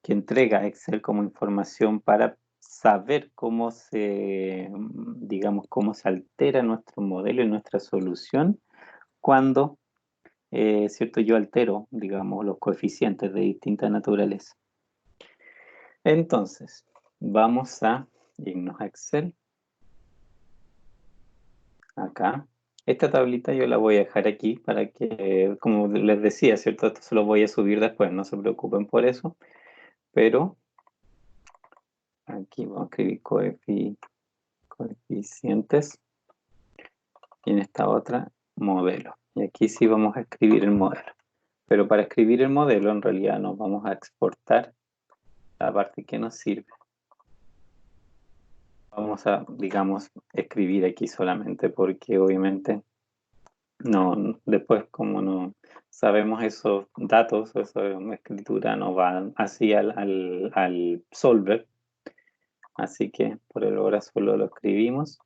entrega Excel como información para saber cómo se, digamos, cómo se altera nuestro modelo y nuestra solución cuando, ¿cierto? Yo altero, digamos, los coeficientes de distinta naturaleza. Entonces, vamos a irnos a Excel. Acá. Esta tablita yo la voy a dejar aquí para que, como les decía, ¿cierto? Esto se lo voy a subir después, no se preocupen por eso. Pero aquí vamos a escribir coeficientes. Y en esta otra, modelo. Y aquí sí vamos a escribir el modelo. Pero para escribir el modelo, en realidad nos vamos a exportar la parte que nos sirve. Vamos a, digamos, escribir aquí solamente porque obviamente no, después como no sabemos esos datos, esa escritura no va así al solver. Así que por el ahora solo lo escribimos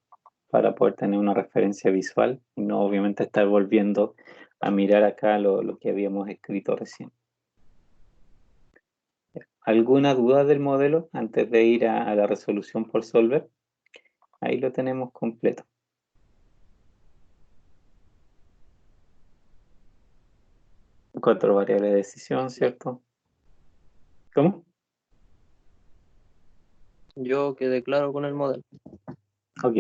para poder tener una referencia visual y no obviamente estar volviendo a mirar acá lo que habíamos escrito recién. ¿Alguna duda del modelo antes de ir a la resolución por solver? Ahí lo tenemos completo. Cuatro variables de decisión, ¿cierto? ¿Cómo? Yo quedé claro con el modelo. Ok.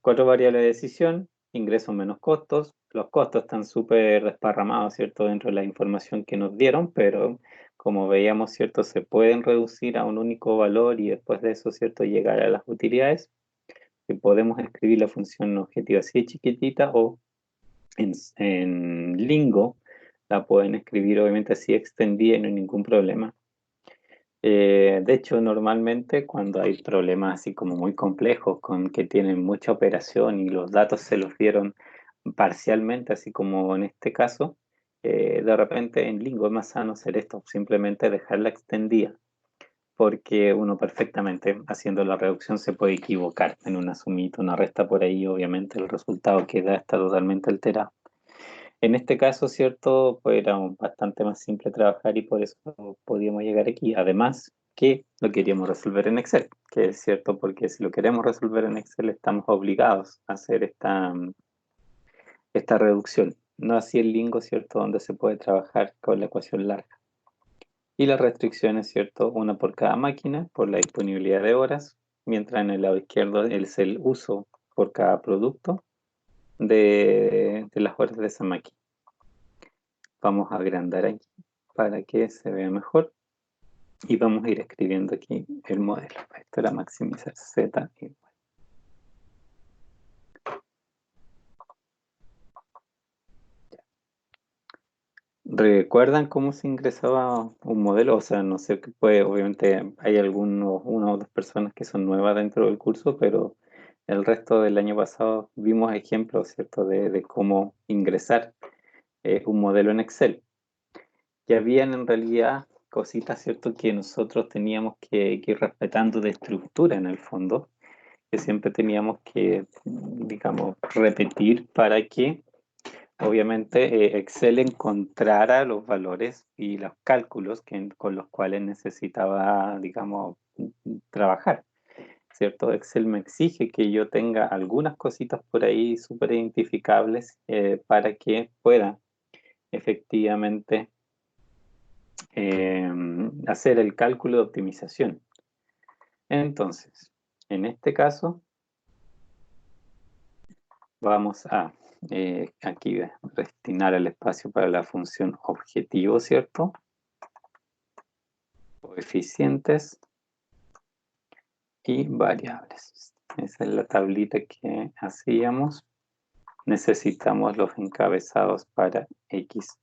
4 variables de decisión, ingresos menos costos. Los costos están súper desparramados, ¿cierto? Dentro de la información que nos dieron, pero como veíamos, ¿cierto? Se pueden reducir a un único valor y después de eso, ¿cierto? Llegar a las utilidades. Y podemos escribir la función objetiva así chiquitita o en Lingo la pueden escribir obviamente así extendida y no hay ningún problema. De hecho, normalmente cuando hay problemas así como muy complejos, con que tienen mucha operación y los datos se los dieron parcialmente, así como en este caso, de repente en Lingo es más sano hacer esto, simplemente dejarla extendida, porque uno perfectamente haciendo la reducción se puede equivocar en una sumita, una resta por ahí, obviamente el resultado que da está totalmente alterado. En este caso, ¿cierto? Pues era bastante más simple trabajar y por eso podíamos llegar aquí. Además, que lo queríamos resolver en Excel, que es cierto, porque si lo queremos resolver en Excel estamos obligados a hacer esta reducción. No así el Lingo, ¿cierto? Donde se puede trabajar con la ecuación larga. Y las restricciones, ¿cierto? Una por cada máquina, por la disponibilidad de horas, mientras en el lado izquierdo es el uso por cada producto de las horas de esa máquina. Vamos a agrandar aquí para que se vea mejor y vamos a ir escribiendo aquí el modelo. Esto era maximizar Z igual. ¿Recuerdan cómo se ingresaba un modelo? O sea, no sé, obviamente hay una o dos personas que son nuevas dentro del curso, pero el resto del año pasado vimos ejemplos, ¿cierto?, de cómo ingresar un modelo en Excel. Y habían en realidad cositas, ¿cierto?, que nosotros teníamos que ir respetando de estructura en el fondo, que siempre teníamos que, digamos, repetir para que obviamente Excel encontrara los valores y los cálculos con los cuales necesitaba, digamos, trabajar, ¿cierto? Excel me exige que yo tenga algunas cositas por ahí súper identificables para que pueda efectivamente hacer el cálculo de optimización. Entonces, en este caso, vamos a aquí destinar el espacio para la función objetivo, ¿cierto? Coeficientes y variables. Esa es la tablita que hacíamos. Necesitamos los encabezados para x1,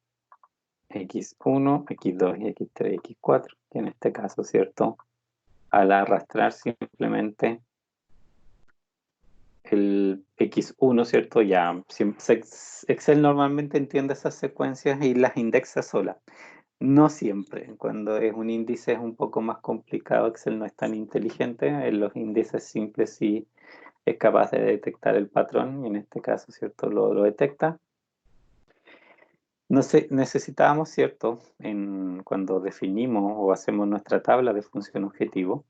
x2 y x3, x4, que en este caso, ¿cierto? Al arrastrar simplemente el x1, ¿cierto? Ya Excel normalmente entiende esas secuencias y las indexa sola. No siempre. Cuando es un índice es un poco más complicado. Excel no es tan inteligente. En los índices simples sí es capaz de detectar el patrón y en este caso, ¿cierto? Lo detecta. No sé, necesitábamos, ¿cierto? Cuando definimos o hacemos nuestra tabla de función objetivo,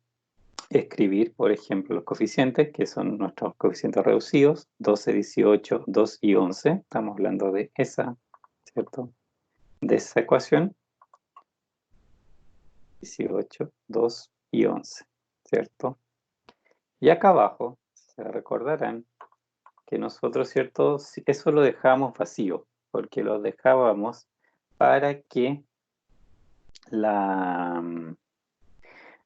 escribir, por ejemplo, los coeficientes, que son nuestros coeficientes reducidos, 12, 18, 2 y 11. Estamos hablando de esa, ¿cierto? De esa ecuación. 18, 2 y 11, ¿cierto? Y acá abajo, se recordarán que nosotros, ¿cierto? Eso lo dejábamos vacío, porque lo dejábamos para que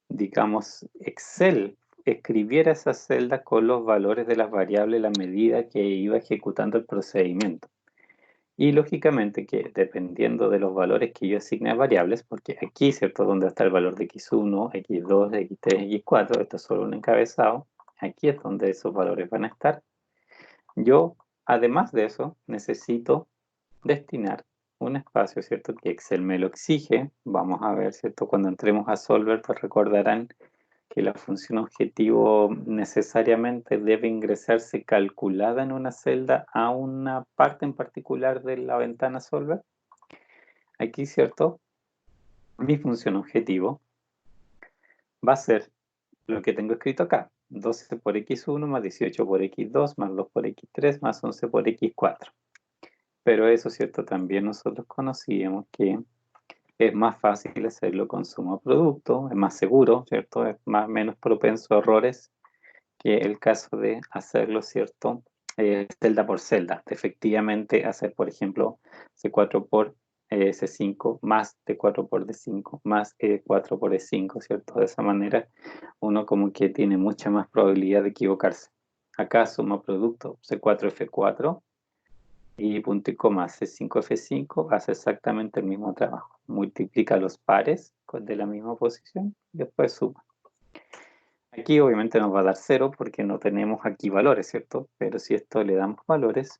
digamos, Excel escribiera esa celda con los valores de las variables a medida que iba ejecutando el procedimiento. Y lógicamente que dependiendo de los valores que yo asigne a variables, porque aquí, ¿cierto? Donde está el valor de x1, x2, x3, x4, esto es solo un encabezado, aquí es donde esos valores van a estar. Yo, además de eso, necesito destinar un espacio, ¿cierto? Que Excel me lo exige. Vamos a ver, ¿cierto? Cuando entremos a Solver, pues recordarán que la función objetivo necesariamente debe ingresarse calculada en una celda a una parte en particular de la ventana Solver. Aquí, ¿cierto? Mi función objetivo va a ser lo que tengo escrito acá. 12 por x1 más 18 por x2 más 2 por x3 más 11 por x4. Pero eso, ¿cierto? También nosotros conocíamos que es más fácil hacerlo con suma producto, es más seguro, ¿cierto? Es menos propenso a errores que el caso de hacerlo, ¿cierto? Celda por celda. Efectivamente, hacer, por ejemplo, C4 por C5 más D4 por D5 más E4 por E5, ¿cierto? De esa manera, uno como que tiene mucha más probabilidad de equivocarse. Acá suma producto C4F4 y punto y coma C5F5 hace exactamente el mismo trabajo. Multiplica los pares de la misma posición y después suma. Aquí obviamente nos va a dar 0 porque no tenemos aquí valores, ¿cierto? Pero si esto le damos valores,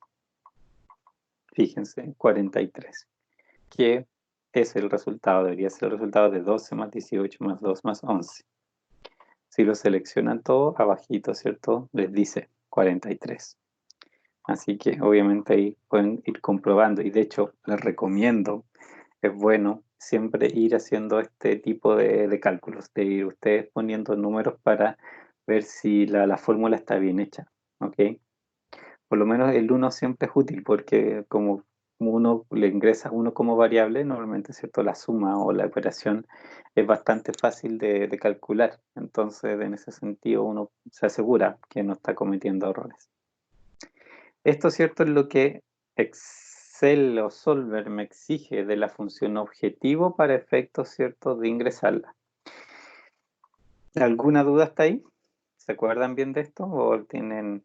fíjense, 43, que es el resultado, debería ser el resultado de 12 más 18 más 2 más 11. Si lo seleccionan todo, abajito, ¿cierto? Les dice 43. Así que obviamente ahí pueden ir comprobando y de hecho les recomiendo, es bueno siempre ir haciendo este tipo de cálculos, de ir ustedes poniendo números para ver si la fórmula está bien hecha, ¿ok? Por lo menos el 1 siempre es útil porque como uno le ingresa 1 como variable, normalmente, ¿cierto? La suma o la operación es bastante fácil de calcular. Entonces, en ese sentido, uno se asegura que no está cometiendo errores. Esto, ¿cierto? Es lo que Excel o Solver me exige de la función objetivo para efectos, ¿cierto? De ingresarla. ¿Alguna duda hasta ahí? ¿Se acuerdan bien de esto o tienen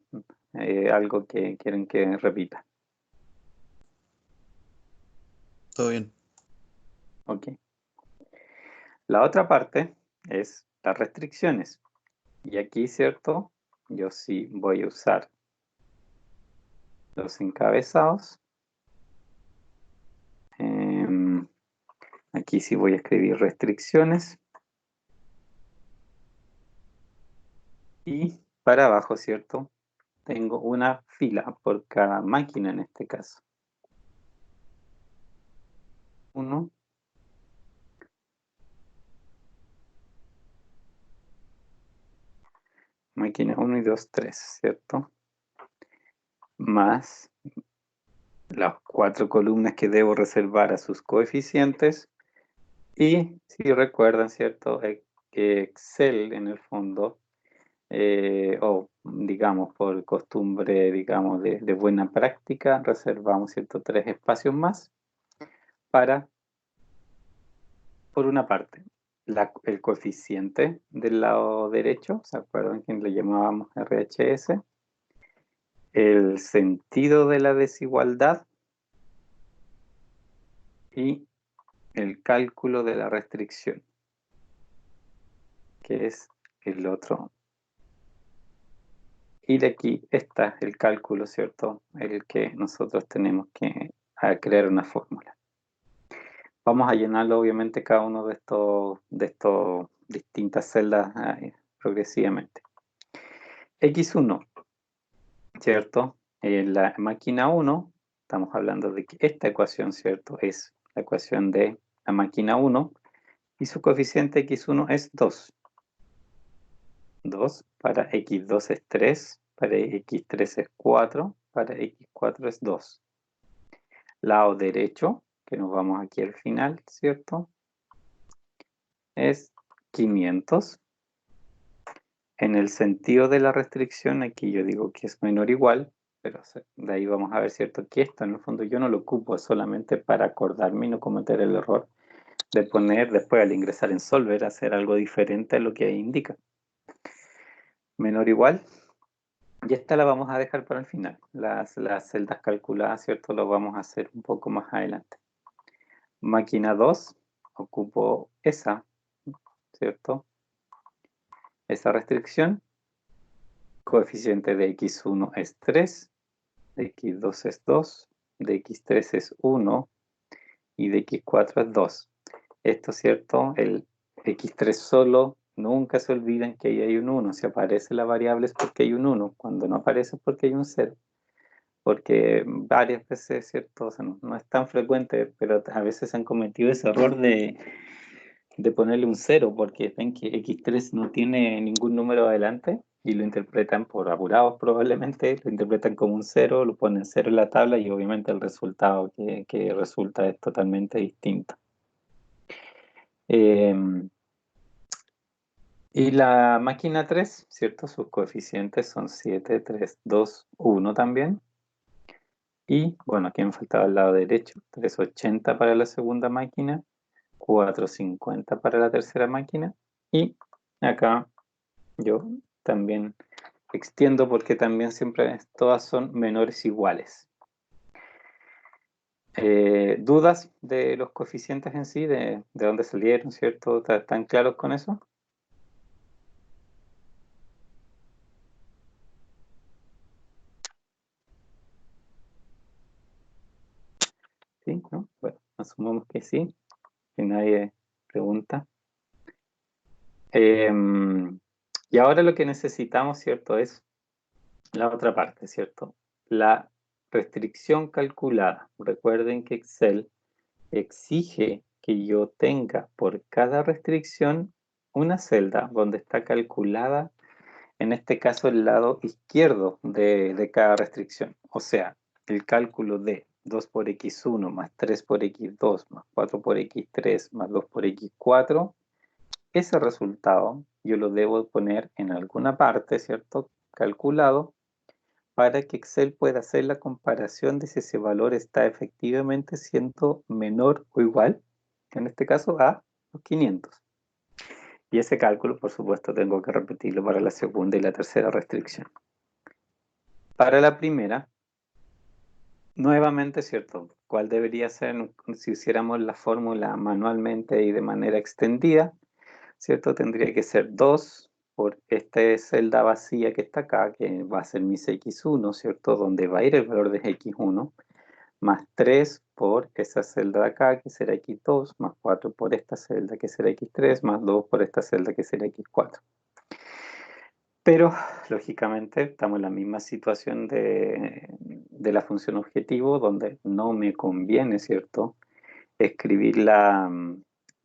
algo que quieren que repita? Todo bien. Ok. La otra parte es las restricciones. Y aquí, ¿cierto? Yo sí voy a usar los encabezados. Aquí sí voy a escribir restricciones. Y para abajo, ¿cierto? Tengo una fila por cada máquina en este caso. máquina 1 y 2, 3, ¿cierto? Más las 4 columnas que debo reservar a sus coeficientes. Y si recuerdan, ¿cierto? Que Excel en el fondo, o digamos por costumbre, digamos de buena práctica, reservamos, ¿cierto? 3 espacios más para, por una parte, el coeficiente del lado derecho, ¿se acuerdan que le llamábamos RHS? El sentido de la desigualdad y el cálculo de la restricción, que es el otro. Y de aquí está el cálculo, ¿cierto? El que nosotros tenemos que crear una fórmula. Vamos a llenarlo, obviamente, cada uno de estos distintas celdas progresivamente. X1, ¿cierto? En la máquina 1, estamos hablando de que esta ecuación, ¿cierto? Es la ecuación de la máquina 1 y su coeficiente X1 es 2. 2, para X2 es 3, para X3 es 4, para X4 es 2. Lado derecho, que nos vamos aquí al final, ¿cierto? Es 500. En el sentido de la restricción, aquí yo digo que es menor o igual, pero de ahí vamos a ver, ¿cierto? Que esto en el fondo yo no lo ocupo solamente para acordarme y no cometer el error de poner después al ingresar en Solver, hacer algo diferente a lo que ahí indica. Menor o igual. Y esta la vamos a dejar para el final. Las celdas calculadas, ¿cierto? Lo vamos a hacer un poco más adelante. Máquina 2, ocupo esa, ¿cierto? Esa restricción. Coeficiente de X1 es 3, de X2 es 2, de X3 es 1 y de X4 es 2. Esto, ¿cierto? El X3 solo, nunca se olviden que ahí hay un 1. Si aparece la variable es porque hay un 1. Cuando no aparece es porque hay un 0. Porque varias veces, ¿cierto? O sea, no es tan frecuente, pero a veces han cometido ese error de ponerle un 0, porque ven que X3 no tiene ningún número adelante y lo interpretan por apurados probablemente, lo interpretan como un 0, lo ponen 0 en la tabla y obviamente el resultado que resulta es totalmente distinto. Y la máquina 3, ¿cierto? Sus coeficientes son 7, 3, 2, 1 también. Y bueno, aquí me faltaba el lado derecho, 380 para la segunda máquina, 450 para la tercera máquina. Y acá yo también extiendo porque también siempre todas son menores iguales. ¿Dudas de los coeficientes en sí, de dónde salieron, ¿cierto? ¿Están claros con eso? ¿Sí? ¿No? Bueno, asumamos que sí, que nadie pregunta. Y ahora lo que necesitamos, ¿cierto? Es la otra parte, ¿cierto? La restricción calculada. Recuerden que Excel exige que yo tenga por cada restricción una celda donde está calculada, en este caso, el lado izquierdo de cada restricción. O sea, el cálculo de 2 por X1 más 3 por X2 más 4 por X3 más 2 por X4, ese resultado yo lo debo poner en alguna parte, ¿cierto? Calculado, para que Excel pueda hacer la comparación de si ese valor está efectivamente siendo menor o igual, en este caso a los 500. Y ese cálculo, por supuesto, tengo que repetirlo para la segunda y la tercera restricción. Para la primera, nuevamente, ¿cierto? ¿Cuál debería ser si hiciéramos la fórmula manualmente y de manera extendida? ¿Cierto? Tendría que ser 2 por esta celda vacía que está acá, que va a ser mis X1, ¿cierto? Donde va a ir el valor de X1, más 3 por esa celda de acá, que será X2, más 4 por esta celda, que será X3, más 2 por esta celda, que será X4. Pero, lógicamente, estamos en la misma situación de la función objetivo, donde no me conviene, ¿cierto?, escribirla,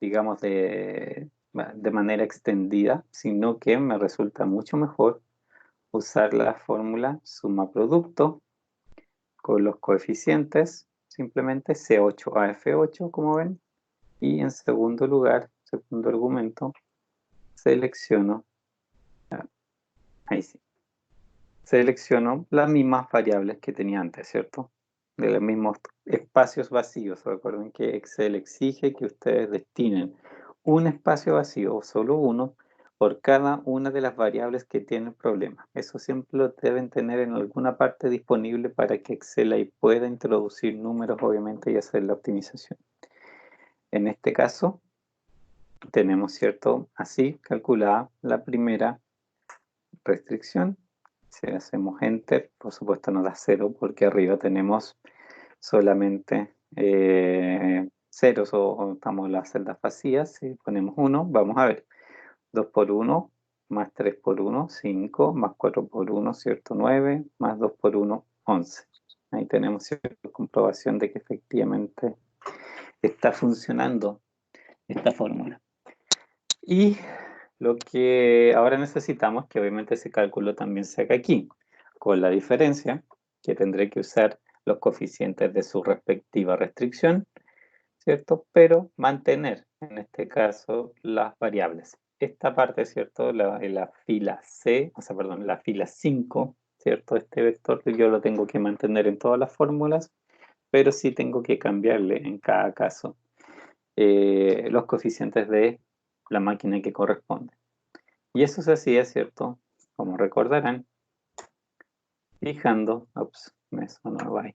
digamos, de manera extendida, sino que me resulta mucho mejor usar la fórmula suma producto con los coeficientes, simplemente C8 a F8, como ven, y en segundo lugar, segundo argumento, selecciono, ahí sí, selecciono las mismas variables que tenía antes, ¿cierto? De los mismos espacios vacíos. Recuerden que Excel exige que ustedes destinen un espacio vacío, o solo uno, por cada una de las variables que tiene el problema. Eso siempre lo deben tener en alguna parte disponible para que Excel ahí pueda introducir números, obviamente, y hacer la optimización. En este caso, tenemos, ¿cierto? Así calculada la primera restricción. Si hacemos Enter, por supuesto nos da 0 porque arriba tenemos solamente ceros o estamos en las celdas vacías. Si ponemos 1, vamos a ver. 2 por 1 más 3 por 1, 5, más 4 por 1, ¿cierto? 9, más 2 por 1, 11. Ahí tenemos cierta comprobación de que efectivamente está funcionando esta fórmula. Y lo que ahora necesitamos, que obviamente ese cálculo también se haga aquí, con la diferencia que tendré que usar los coeficientes de su respectiva restricción, ¿cierto? Pero mantener, en este caso, las variables. Esta parte, ¿cierto? La fila C, o sea, perdón, la fila 5, ¿cierto? Este vector yo lo tengo que mantener en todas las fórmulas, pero sí tengo que cambiarle en cada caso los coeficientes de la máquina que corresponde. Y eso se hacía, ¿cierto? Como recordarán, fijando, me sonó ahí,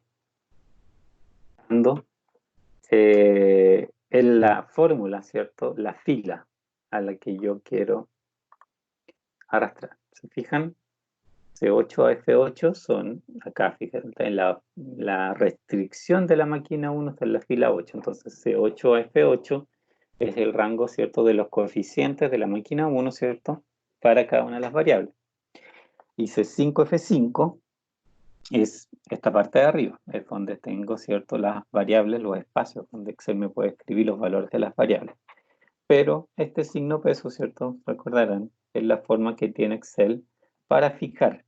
en la fórmula, ¿cierto? La fila a la que yo quiero arrastrar. ¿Se fijan? C8 a F8 son, acá fíjense, en la restricción de la máquina 1 está en la fila 8. Entonces C8 a F8 es el rango, ¿cierto?, de los coeficientes de la máquina 1, ¿cierto?, para cada una de las variables. Y C5 F5 es esta parte de arriba, es donde tengo, ¿cierto?, las variables, los espacios, donde Excel me puede escribir los valores de las variables. Pero este signo peso, ¿cierto?, recordarán, es la forma que tiene Excel para fijar,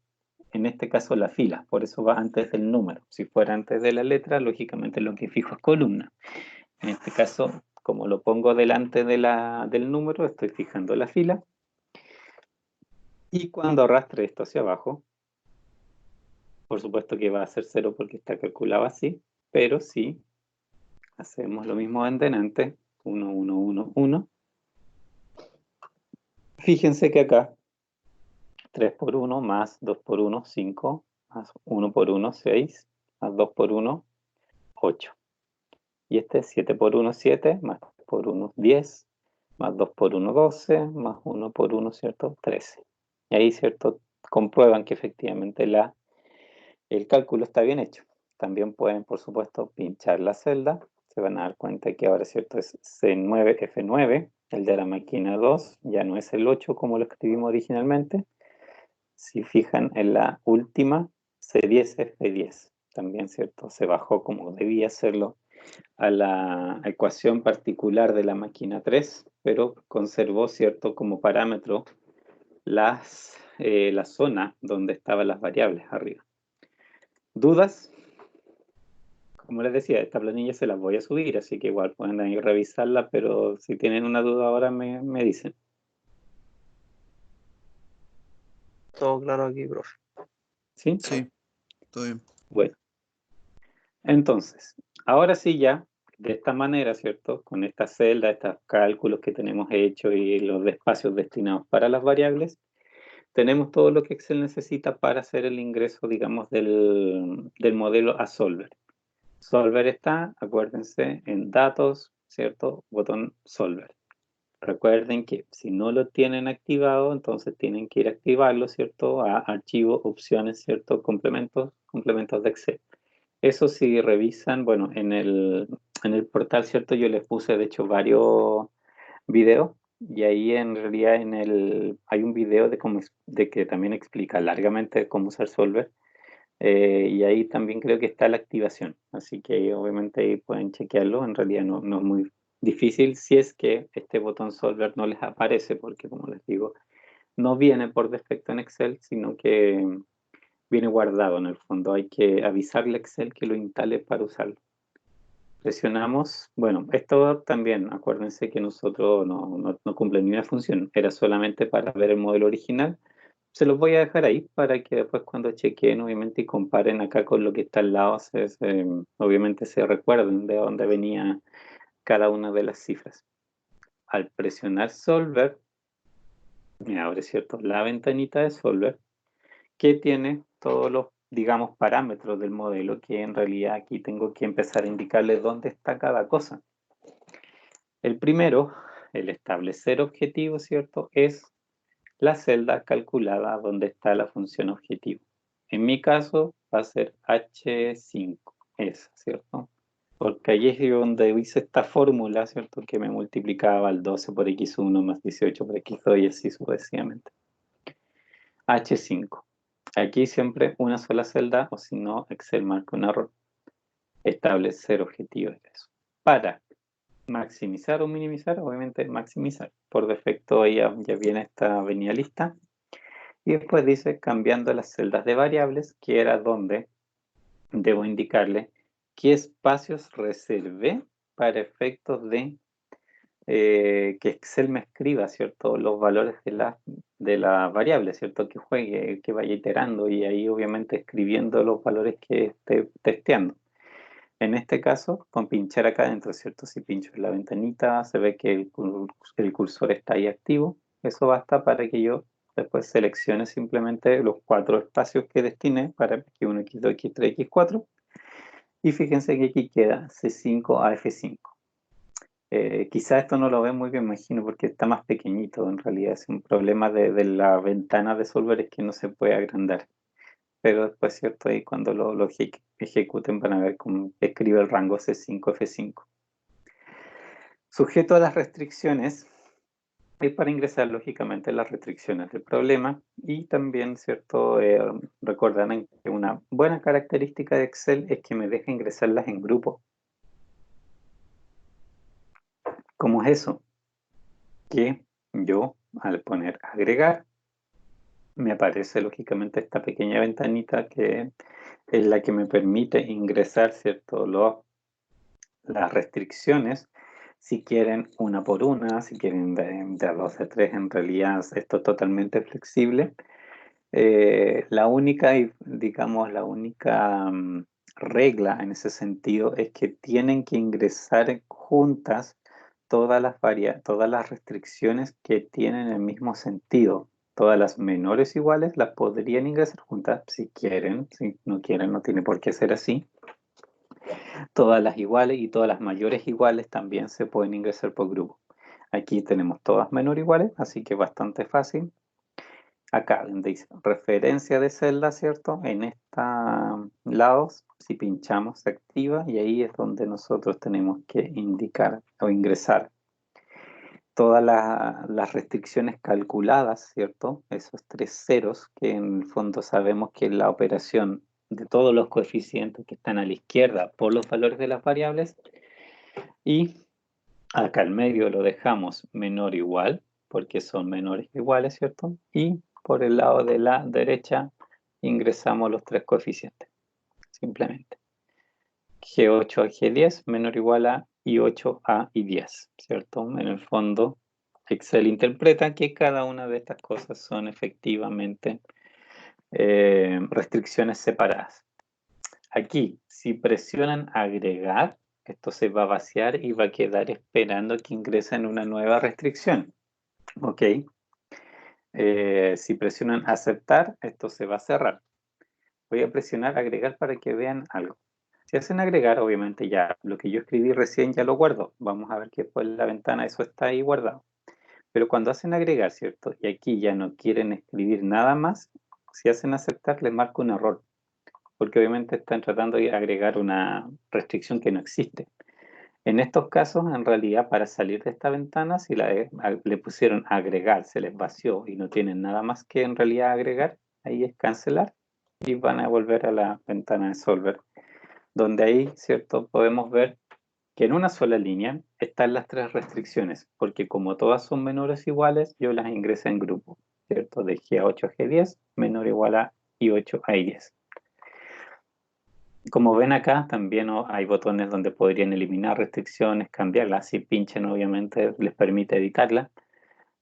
en este caso, la fila. Por eso va antes del número. Si fuera antes de la letra, lógicamente lo que fijo es columna. En este caso, como lo pongo delante del número, estoy fijando la fila. Y cuando arrastre esto hacia abajo, por supuesto que va a ser 0 porque está calculado así, pero si hacemos lo mismo en delante, 1, 1, 1, 1, fíjense que acá 3 por 1 más 2 por 1, 5, más 1 por 1, 6, más 2 por 1, 8. Y este es 7 por 1, 7, más 3 por 1, 10, más 2 por 1, 12, más 1 por 1, ¿cierto? 13. Y ahí, ¿cierto?, comprueban que efectivamente el cálculo está bien hecho. También pueden, por supuesto, pinchar la celda. Se van a dar cuenta que ahora, ¿cierto?, es C9, F9, el de la máquina 2, ya no es el 8 como lo escribimos originalmente. Si fijan en la última, C10, F10, también, ¿cierto?, se bajó como debía hacerlo a la ecuación particular de la máquina 3, pero conservó, ¿cierto?, como parámetro la zona donde estaban las variables arriba. ¿Dudas? Como les decía, esta planilla se las voy a subir, así que igual pueden ahí revisarla, pero si tienen una duda ahora me dicen. Todo claro aquí, profe. ¿Sí? Sí, todo bien. Bueno. Entonces, ahora sí ya, de esta manera, ¿cierto?, con esta celda, estos cálculos que tenemos hechos y los espacios destinados para las variables, tenemos todo lo que Excel necesita para hacer el ingreso, digamos, del modelo a Solver. Solver está, acuérdense, en datos, ¿cierto?, botón Solver. Recuerden que si no lo tienen activado, entonces tienen que ir a activarlo, ¿cierto?, a archivo, opciones, ¿cierto?, complementos de Excel. Eso sí, revisan, bueno, en el portal, ¿cierto? Yo les puse, de hecho, varios videos y ahí en realidad hay un video de que también explica largamente cómo usar Solver y ahí también creo que está la activación, así que obviamente ahí pueden chequearlo, en realidad no es muy difícil si es que este botón Solver no les aparece, porque como les digo, no viene por defecto en Excel, sino que viene guardado en el fondo. Hay que avisarle a Excel que lo instale para usarlo. Presionamos, bueno, esto también, acuérdense que nosotros no cumple ni una función, era solamente para ver el modelo original. Se los voy a dejar ahí para que después cuando chequen, obviamente, y comparen acá con lo que está al lado, obviamente se recuerden de dónde venía cada una de las cifras. Al presionar Solver, me abre, ¿cierto?, la ventanita de Solver, que tiene todos los, digamos, parámetros del modelo, que en realidad aquí tengo que empezar a indicarle dónde está cada cosa. El primero, el establecer objetivo, ¿cierto?, es la celda calculada donde está la función objetivo. En mi caso va a ser H5, esa, ¿cierto? Porque allí es donde hice esta fórmula, ¿cierto?, que me multiplicaba el 12 por x1 más 18 por x2 y así sucesivamente. H5. Aquí siempre una sola celda, o si no, Excel marca un error. Establecer objetivos de eso. Para maximizar o minimizar, obviamente maximizar. Por defecto ya viene esta venida lista. Y después dice cambiando las celdas de variables, que era donde debo indicarle qué espacios reservé para efectos de que Excel me escriba, ¿cierto?, los valores de la variable, ¿cierto?, que juegue, que vaya iterando y ahí obviamente escribiendo los valores que esté testeando. En este caso, con pinchar acá adentro, ¿cierto? Si pincho en la ventanita, se ve que el cursor está ahí activo. Eso basta para que yo después seleccione simplemente los 4 espacios que destiné para X1, X2, X3, X4. Y fíjense que aquí queda C5 a F5. Quizá esto no lo ven muy bien, me imagino, porque está más pequeñito. En realidad es un problema de la ventana de Solver, es que no se puede agrandar. Pero después, ¿cierto? Ahí cuando lo ejecuten van a ver cómo escribe el rango C5, F5. Sujeto a las restricciones, es para ingresar lógicamente las restricciones del problema y también, ¿cierto? Recordarán que una buena característica de Excel es que me deja ingresarlas en grupo. ¿Cómo es eso? Que yo, al poner agregar, me aparece lógicamente esta pequeña ventanita que es la que me permite ingresar, ¿cierto?, las restricciones, si quieren una por una, si quieren de 2 a 3, en realidad esto es totalmente flexible. La única, digamos, la única regla en ese sentido es que tienen que ingresar juntas todas las restricciones que tienen el mismo sentido. Todas las menores iguales las podrían ingresar juntas si quieren, si no quieren no tiene por qué ser así. Todas las iguales y todas las mayores iguales también se pueden ingresar por grupo. Aquí tenemos todas menor iguales, así que bastante fácil. Acá donde dice referencia de celda, ¿cierto? En esta lado, si pinchamos se activa y ahí es donde nosotros tenemos que indicar o ingresar todas las restricciones calculadas, ¿cierto? Esos 3 ceros que en el fondo sabemos que la operación de todos los coeficientes que están a la izquierda por los valores de las variables, y acá al medio lo dejamos menor o igual, porque son menores que iguales, ¿cierto? Y por el lado de la derecha ingresamos los 3 coeficientes, simplemente. G8 a G10 menor o igual a I8 a I10, ¿cierto? En el fondo, Excel interpreta que cada una de estas cosas son efectivamente restricciones separadas. Aquí, si presionan agregar, esto se va a vaciar y va a quedar esperando que ingresen una nueva restricción. ¿Ok? Si presionan aceptar, esto se va a cerrar. Voy a presionar agregar para que vean algo. Si hacen agregar, obviamente ya lo que yo escribí recién ya lo guardo. Vamos a ver que por la ventana eso está ahí guardado. Pero cuando hacen agregar, ¿cierto? Y aquí ya no quieren escribir nada más, si hacen aceptar les marca un error. Porque obviamente están tratando de agregar una restricción que no existe. En estos casos, en realidad, para salir de esta ventana, si le pusieron agregar, se les vació y no tienen nada más que en realidad agregar, ahí es cancelar y van a volver a la ventana de Solver, donde ahí, ¿cierto?, podemos ver que en una sola línea están las 3 restricciones, porque como todas son menores o iguales, yo las ingresé en grupo. ¿cierto? De G8 a G10 menor o igual a I8 a I10. Como ven acá, también hay botones donde podrían eliminar restricciones, cambiarlas. Si pinchan, obviamente, les permite editarlas.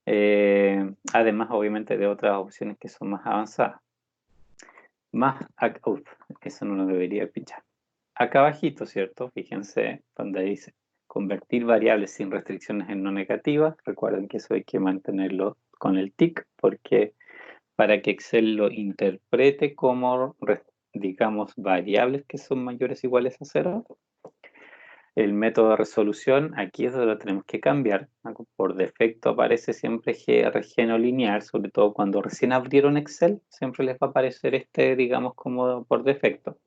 Además, obviamente, de otras opciones que son más avanzadas. Eso no lo debería pinchar. Acá abajito, ¿cierto? Fíjense donde dice convertir variables sin restricciones en no negativas. Recuerden que eso hay que mantenerlo con el tick, porque para que Excel lo interprete como, digamos, variables que son mayores o iguales a 0, el método de resolución, aquí es donde lo tenemos que cambiar. Por defecto aparece siempre GRG no lineal, sobre todo cuando recién abrieron Excel, siempre les va a aparecer este, digamos, como por defecto.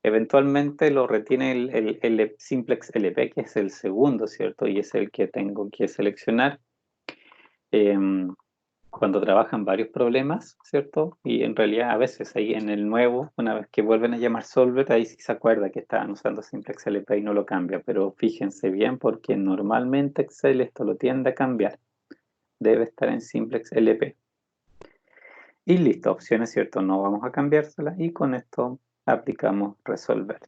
Eventualmente lo retiene el Simplex LP, que es el segundo, ¿cierto? Y es el que tengo que seleccionar cuando trabajan varios problemas, ¿cierto? Y en realidad a veces ahí en el nuevo, una vez que vuelven a llamar Solver, ahí sí se acuerda que estaban usando Simplex LP y no lo cambia. Pero fíjense bien porque normalmente Excel esto lo tiende a cambiar. Debe estar en Simplex LP. Y listo, opciones, ¿cierto? No vamos a cambiárselas y con esto aplicamos Resolver.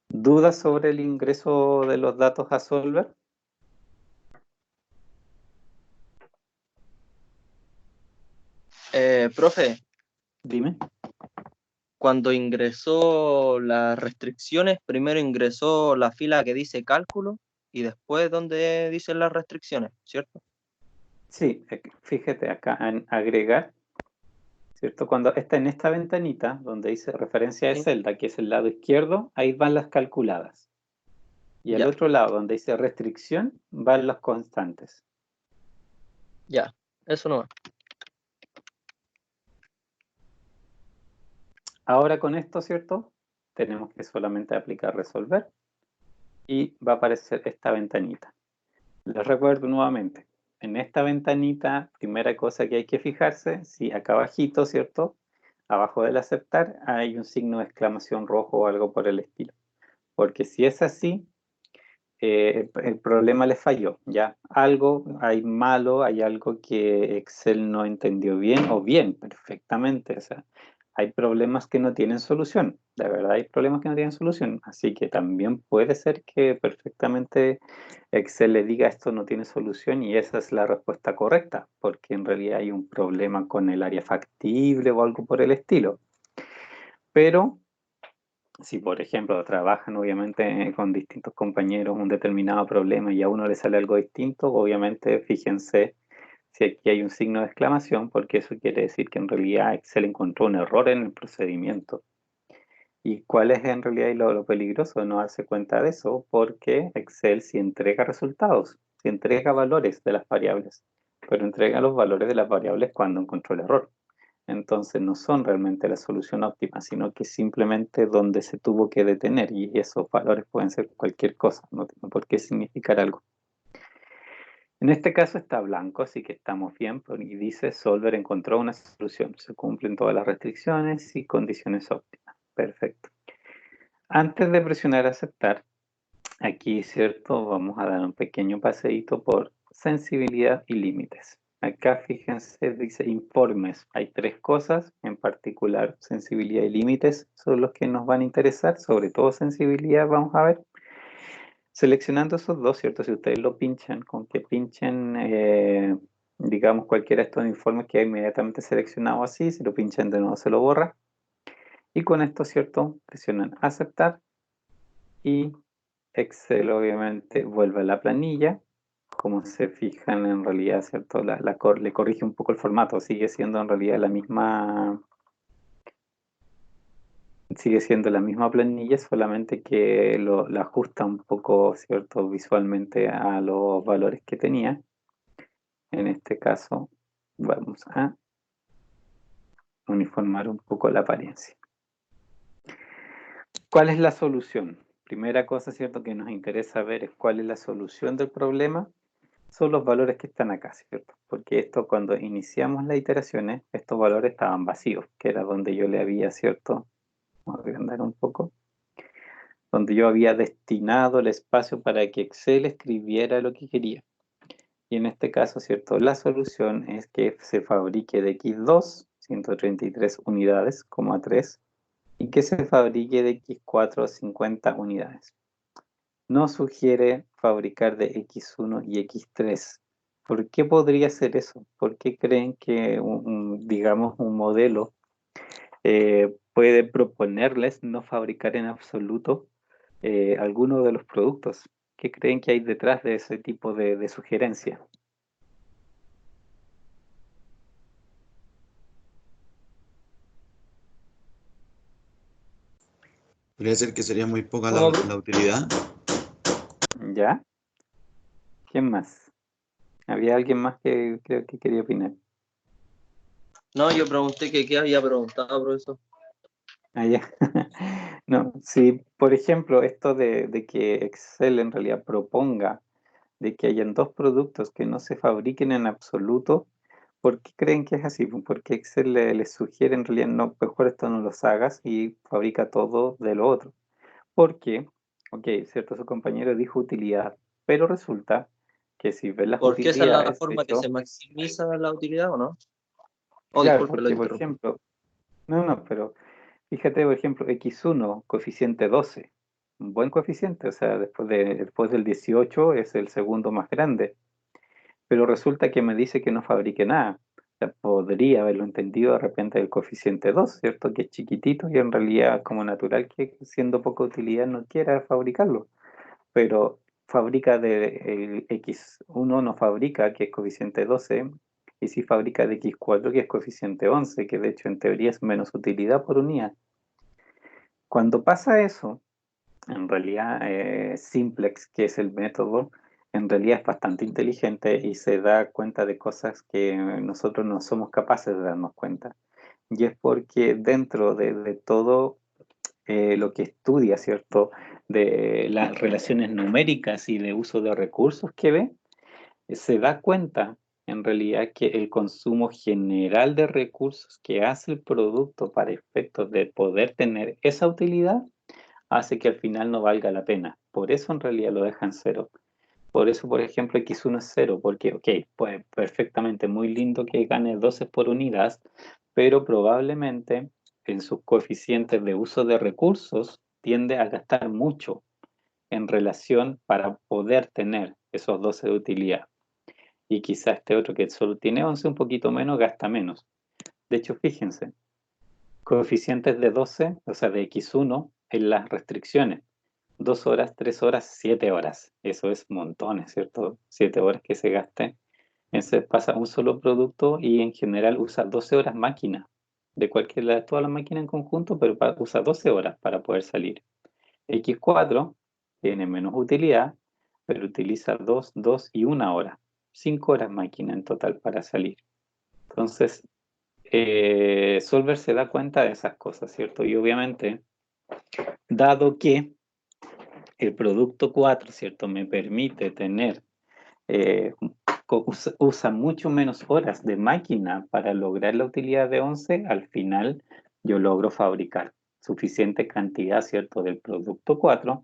¿Dudas sobre el ingreso de los datos a Solver? Profe, Dime. cuando ingresó las restricciones, primero ingresó la fila que dice cálculo y después donde dicen las restricciones, ¿cierto? Sí, fíjate acá en agregar, ¿cierto? Cuando está en esta ventanita donde dice referencia de Sí. celda, que es el lado izquierdo, ahí van las calculadas. Y al Ya, otro lado donde dice restricción, van las constantes. ya, eso no. Ahora con esto, ¿cierto? Tenemos que solamente aplicar resolver y va a aparecer esta ventanita. Les recuerdo nuevamente, en esta ventanita, primera cosa que hay que fijarse, si acá abajito, ¿cierto? Abajo del aceptar hay un signo de exclamación rojo o algo por el estilo. Porque si es así, el problema le falló, ¿ya? Algo hay malo, hay algo que Excel no entendió bien o bien, perfectamente. O sea, hay problemas que no tienen solución, de verdad hay problemas que no tienen solución. Así que también puede ser que perfectamente Excel le diga esto no tiene solución y esa es la respuesta correcta, porque en realidad hay un problema con el área factible o algo por el estilo. Pero si, por ejemplo, trabajan obviamente con distintos compañeros un determinado problema y a uno le sale algo distinto, obviamente fíjense si aquí hay un signo de exclamación, porque eso quiere decir que en realidad Excel encontró un error en el procedimiento. ¿Y cuál es en realidad lo peligroso de no darse cuenta de eso? Porque Excel sí entrega resultados, sí entrega valores de las variables, pero entrega los valores de las variables cuando encontró el error. Entonces no son realmente la solución óptima, sino que simplemente donde se tuvo que detener y esos valores pueden ser cualquier cosa, no tiene por qué significar algo. En este caso está blanco, así que estamos bien, y dice Solver encontró una solución, se cumplen todas las restricciones y condiciones óptimas. Perfecto. Antes de presionar aceptar, aquí, ¿cierto? Vamos a dar un pequeño paseíto por sensibilidad y límites. Acá, fíjense, dice informes. Hay tres cosas, en particular sensibilidad y límites son los que nos van a interesar, sobre todo sensibilidad, vamos a ver. Seleccionando esos dos, ¿cierto? Si ustedes lo pinchan, con que pinchen, digamos, cualquiera de estos informes que ha inmediatamente seleccionado así, si lo pinchan de nuevo se lo borra. Y con esto, ¿cierto? Presionan aceptar y Excel obviamente vuelve a la planilla. Como se fijan en realidad, ¿cierto? Le corrige un poco el formato, sigue siendo en realidad sigue siendo la misma planilla, solamente que la ajusta un poco, ¿cierto? Visualmente a los valores que tenía. En este caso vamos a uniformar un poco la apariencia. ¿Cuál es la solución? Primera cosa, ¿cierto? Que nos interesa ver es cuál es la solución del problema. Son los valores que están acá, ¿cierto? Porque esto cuando iniciamos las iteraciones, estos valores estaban vacíos, que era donde yo le había, ¿cierto? Vamos a agrandar un poco. Donde yo había destinado el espacio para que Excel escribiera lo que quería. Y en este caso, ¿cierto? La solución es que se fabrique de X2, 133 unidades, 3, y que se fabrique de X4, 50 unidades. No sugiere fabricar de X1 y X3. ¿Por qué podría ser eso? ¿Por qué creen que, digamos, un modelo puede proponerles no fabricar en absoluto alguno de los productos? ¿Qué creen que hay detrás de ese tipo de sugerencia? Podría ser que sería muy poca ¿Cómo, la utilidad. ¿Ya? ¿Quién más? Había alguien más que creo que quería opinar. No, yo pregunté que qué había preguntado, profesor. Ah, ya. No, si por ejemplo esto de que Excel en realidad proponga de que hayan dos productos que no se fabriquen en absoluto, ¿por qué creen que es así? Porque Excel les sugiere en realidad no, mejor esto no los hagas y fabrica todo de lo otro. Porque, ok, cierto, su compañero dijo utilidad, pero resulta que si ves las ¿Por qué esa es la utilidades, de forma que hecho, se maximiza la utilidad o no? Oh, claro, disculpe, lo porque por interrumpí. ejemplo, no, pero fíjate, por ejemplo, X1, coeficiente 12, un buen coeficiente, o sea, después del 18 es el segundo más grande, pero resulta que me dice que no fabrique nada. O sea, podría haberlo entendido de repente el coeficiente 2, ¿cierto? Que es chiquitito y en realidad como natural que siendo poca utilidad no quiera fabricarlo, pero fabrica el X1 no fabrica, que es coeficiente 12, y sí fabrica de X4, que es coeficiente 11, que de hecho en teoría es menos utilidad por unidad. Cuando pasa eso, en realidad Simplex, que es el método, en realidad es bastante inteligente y se da cuenta de cosas que nosotros no somos capaces de darnos cuenta. Y es porque dentro de todo lo que estudia, ¿cierto? De las relaciones numéricas y de uso de recursos que ve, se da cuenta en realidad que el consumo general de recursos que hace el producto para efectos de poder tener esa utilidad hace que al final no valga la pena. Por eso en realidad lo dejan cero. Por eso, por ejemplo, X1 es cero, porque, ok, pues perfectamente muy lindo que gane 12 por unidad, pero probablemente en sus coeficientes de uso de recursos tiende a gastar mucho en relación para poder tener esos 12 de utilidad. Y quizá este otro que solo tiene 11, un poquito menos, gasta menos. De hecho, fíjense, coeficientes de 12, o sea, de X1 en las restricciones. 2 horas, 3 horas, 7 horas. Eso es montones, ¿cierto? 7 horas que se gaste. Entonces pasa un solo producto y en general usa 12 horas máquina. De toda la máquina en conjunto, pero usa 12 horas para poder salir. X4 tiene menos utilidad, pero utiliza 2, 2 y 1 hora. 5 horas máquina en total para salir. Entonces, Solver se da cuenta de esas cosas, ¿cierto? Y obviamente, dado que el producto 4, ¿cierto? Me permite tener, usa mucho menos horas de máquina para lograr la utilidad de 11, al final yo logro fabricar suficiente cantidad, ¿cierto? Del producto 4,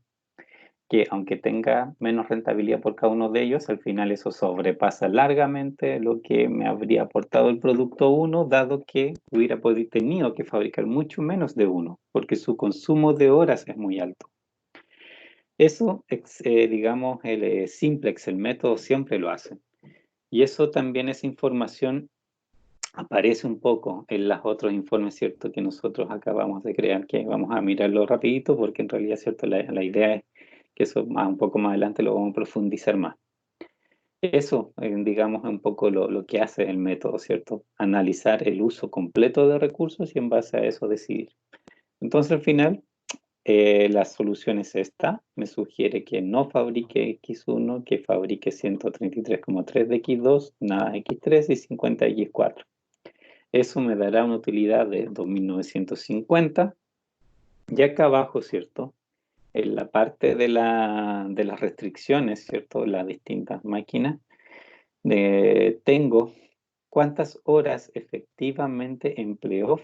que aunque tenga menos rentabilidad por cada uno de ellos, al final eso sobrepasa largamente lo que me habría aportado el producto 1, dado que hubiera tenido que fabricar mucho menos de uno, porque su consumo de horas es muy alto. Eso, digamos, el Simplex, el método, siempre lo hace. Y eso también, esa información aparece un poco en los otros informes, ¿cierto? Que nosotros acabamos de crear, que vamos a mirarlo rapidito, porque en realidad, ¿cierto? La idea es que eso un poco más adelante lo vamos a profundizar más. Eso, digamos, es un poco lo que hace el método, ¿cierto? Analizar el uso completo de recursos y en base a eso decidir. Entonces, al final, la solución es esta. Me sugiere que no fabrique X1, que fabrique 133,3 de X2, nada X3 y 50 de X4. Eso me dará una utilidad de 2.950. Y acá abajo, ¿cierto? En la parte de las restricciones, ¿cierto? Las distintas máquinas, tengo cuántas horas efectivamente empleó,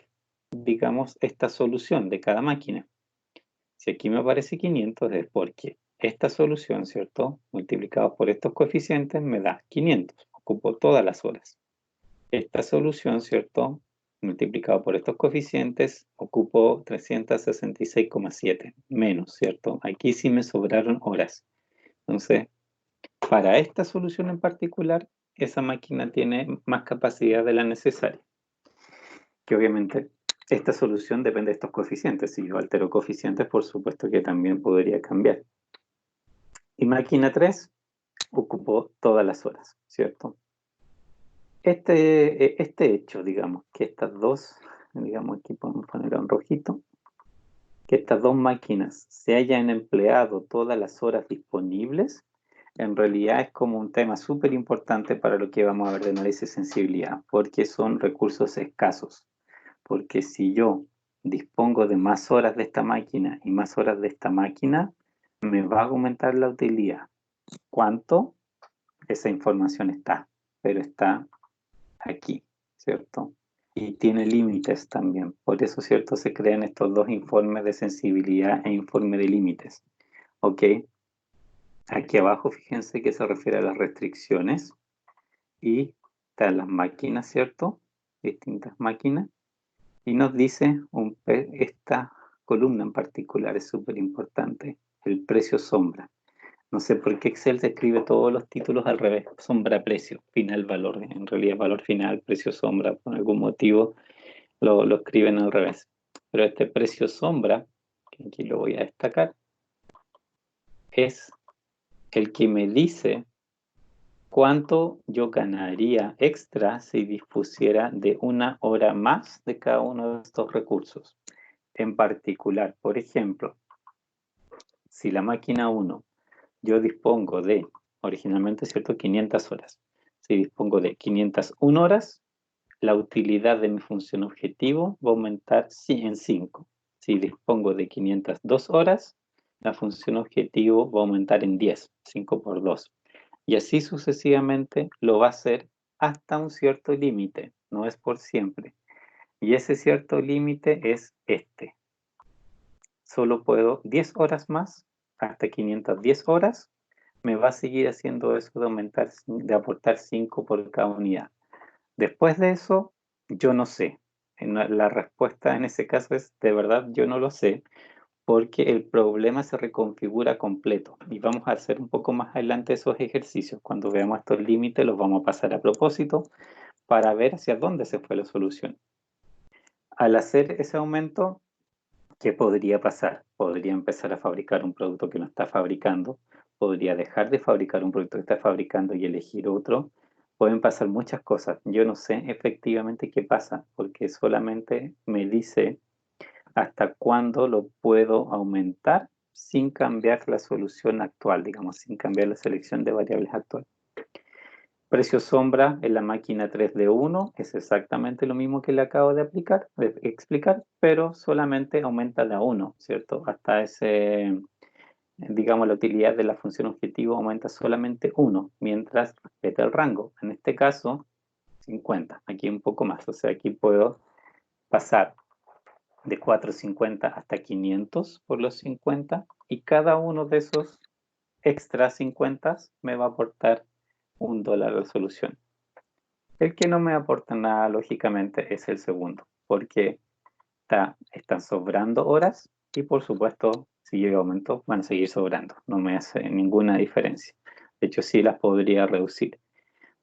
digamos, esta solución de cada máquina. Si aquí me aparece 500 es porque esta solución, ¿cierto? Multiplicado por estos coeficientes me da 500. Ocupo todas las horas. Esta solución, ¿cierto? Multiplicado por estos coeficientes, ocupo 366,7 menos, ¿cierto? Aquí sí me sobraron horas. Entonces, para esta solución en particular, esa máquina tiene más capacidad de la necesaria. Que obviamente esta solución depende de estos coeficientes. Si yo altero coeficientes, por supuesto que también podría cambiar. Y máquina 3 ocupó todas las horas, ¿cierto? Este hecho, digamos, que estas dos, digamos aquí podemos ponerlo en rojito, que estas dos máquinas se hayan empleado todas las horas disponibles, en realidad es como un tema súper importante para lo que vamos a ver de análisis de sensibilidad, porque son recursos escasos. Porque si yo dispongo de más horas de esta máquina y más horas de esta máquina, me va a aumentar la utilidad. ¿Cuánto? Esa información está, pero está aquí, ¿cierto? Y tiene límites también. Por eso, ¿cierto? Se crean estos dos informes de sensibilidad e informe de límites. ¿Ok? Aquí abajo, fíjense que se refiere a las restricciones y están las máquinas, ¿cierto? Distintas máquinas. Y nos dice esta columna en particular es súper importante, el precio sombra. No sé por qué Excel te escribe todos los títulos al revés, sombra precio, final valor, en realidad valor final, precio sombra, por algún motivo lo escriben al revés. Pero este precio sombra, que aquí lo voy a destacar, es el que me dice cuánto yo ganaría extra si dispusiera de una hora más de cada uno de estos recursos. En particular, por ejemplo, si la máquina 1 yo dispongo de, originalmente, ¿cierto?, 500 horas. Si dispongo de 501 horas, la utilidad de mi función objetivo va a aumentar en 5. Si dispongo de 502 horas, la función objetivo va a aumentar en 10, 5 por 2. Y así sucesivamente lo va a hacer hasta un cierto límite, no es por siempre. Y ese cierto límite es este. Solo puedo 10 horas más, hasta 510 horas, me va a seguir haciendo eso de aportar 5 por cada unidad. Después de eso, yo no sé. La respuesta en ese caso es, de verdad, yo no lo sé, porque el problema se reconfigura completo. Y vamos a hacer un poco más adelante esos ejercicios. Cuando veamos estos límites, los vamos a pasar a propósito para ver hacia dónde se fue la solución. Al hacer ese aumento, ¿qué podría pasar? Podría empezar a fabricar un producto que no está fabricando, podría dejar de fabricar un producto que está fabricando y elegir otro. Pueden pasar muchas cosas. Yo no sé efectivamente qué pasa, porque solamente me dice hasta cuándo lo puedo aumentar sin cambiar la solución actual, digamos, sin cambiar la selección de variables actual. Precio sombra en la máquina 3D1 es exactamente lo mismo que le acabo de explicar, pero solamente aumenta de a 1, ¿cierto? Hasta ese, digamos, la utilidad de la función objetivo aumenta solamente 1, mientras respeta el rango. En este caso, 50, aquí un poco más, o sea, aquí puedo pasar de 450 hasta 500 por los 50, y cada uno de esos extra 50 me va a aportar $1 de solución. El que no me aporta nada, lógicamente, es el segundo, porque están sobrando horas y, por supuesto, si yo aumento, van a seguir sobrando. No me hace ninguna diferencia. De hecho, sí las podría reducir.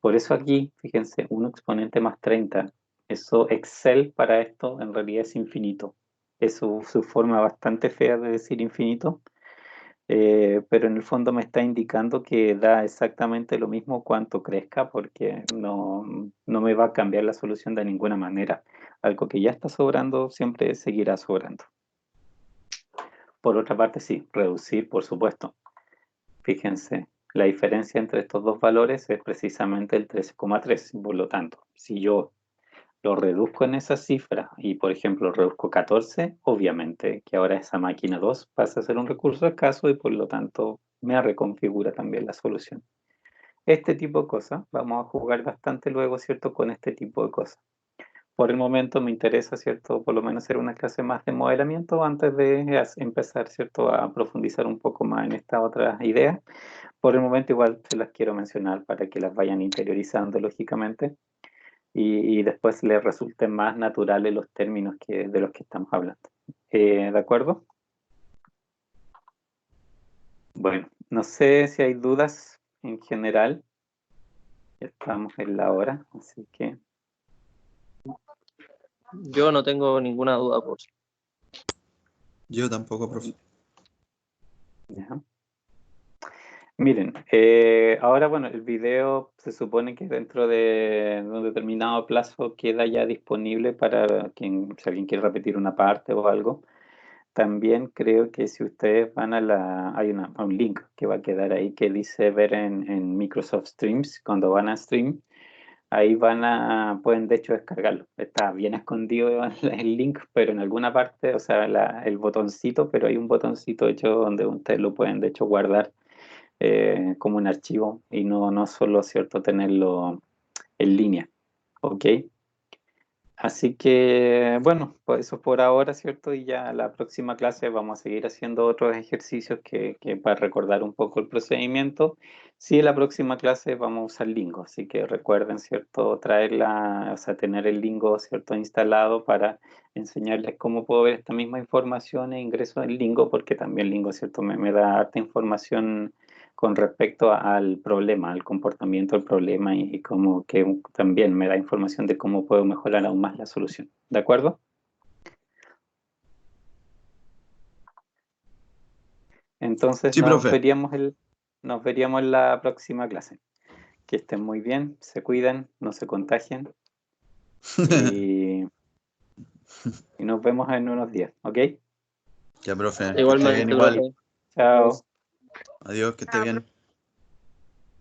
Por eso aquí, fíjense, 1 exponente más 30. Eso, Excel para esto en realidad es infinito. Es su forma bastante fea de decir infinito. Pero en el fondo me está indicando que da exactamente lo mismo cuanto crezca, porque no me va a cambiar la solución de ninguna manera. Algo que ya está sobrando siempre seguirá sobrando. Por otra parte, sí, reducir, por supuesto. Fíjense, la diferencia entre estos dos valores es precisamente el 13,3. Por lo tanto, si yo lo reduzco en esa cifra y, por ejemplo, reduzco 14, obviamente que ahora esa máquina 2 pasa a ser un recurso escaso y, por lo tanto, me reconfigura también la solución. Este tipo de cosas, vamos a jugar bastante luego, ¿cierto?, con este tipo de cosas. por el momento me interesa, ¿cierto? Por lo menos hacer una clase más de modelamiento antes de empezar, ¿cierto? A profundizar un poco más en esta otra idea. Por el momento igual se las quiero mencionar para que las vayan interiorizando, lógicamente, y después les resulten más naturales los términos de los que estamos hablando. ¿De acuerdo? Bueno, no sé si hay dudas en general. Estamos en la hora, así que... Yo no tengo ninguna duda por si. Yo tampoco, profe. ya. Miren, ahora bueno, el video se supone que dentro de un determinado plazo queda ya disponible para quien, si alguien quiere repetir una parte o algo. También creo que si ustedes van hay un link que va a quedar ahí que dice ver en Microsoft Streams, cuando van a stream, ahí pueden de hecho descargarlo. Está bien escondido el link, pero en alguna parte, o sea, el botoncito, pero hay un botoncito hecho donde ustedes lo pueden de hecho guardar como un archivo y no solo, ¿cierto?, tenerlo en línea, ¿ok? Así que, bueno, pues eso por ahora, ¿cierto? Y ya la próxima clase vamos a seguir haciendo otros ejercicios que para recordar un poco el procedimiento. Sí, en la próxima clase vamos a usar Lingo, así que recuerden, ¿cierto? O sea, tener el Lingo, ¿cierto? Instalado para enseñarles cómo puedo ver esta misma información e ingreso en Lingo, porque también Lingo, ¿cierto? Me da harta información con respecto al problema, al comportamiento del problema y como que también me da información de cómo puedo mejorar aún más la solución. ¿De acuerdo? Entonces Sí, profe. nos veríamos en la próxima clase. Que estén muy bien, se cuidan, no se contagien y nos vemos en unos días, ¿ok? Ya, profe, que esté bien Igualmente, igual. profe. Chao. Adiós, que esté bien.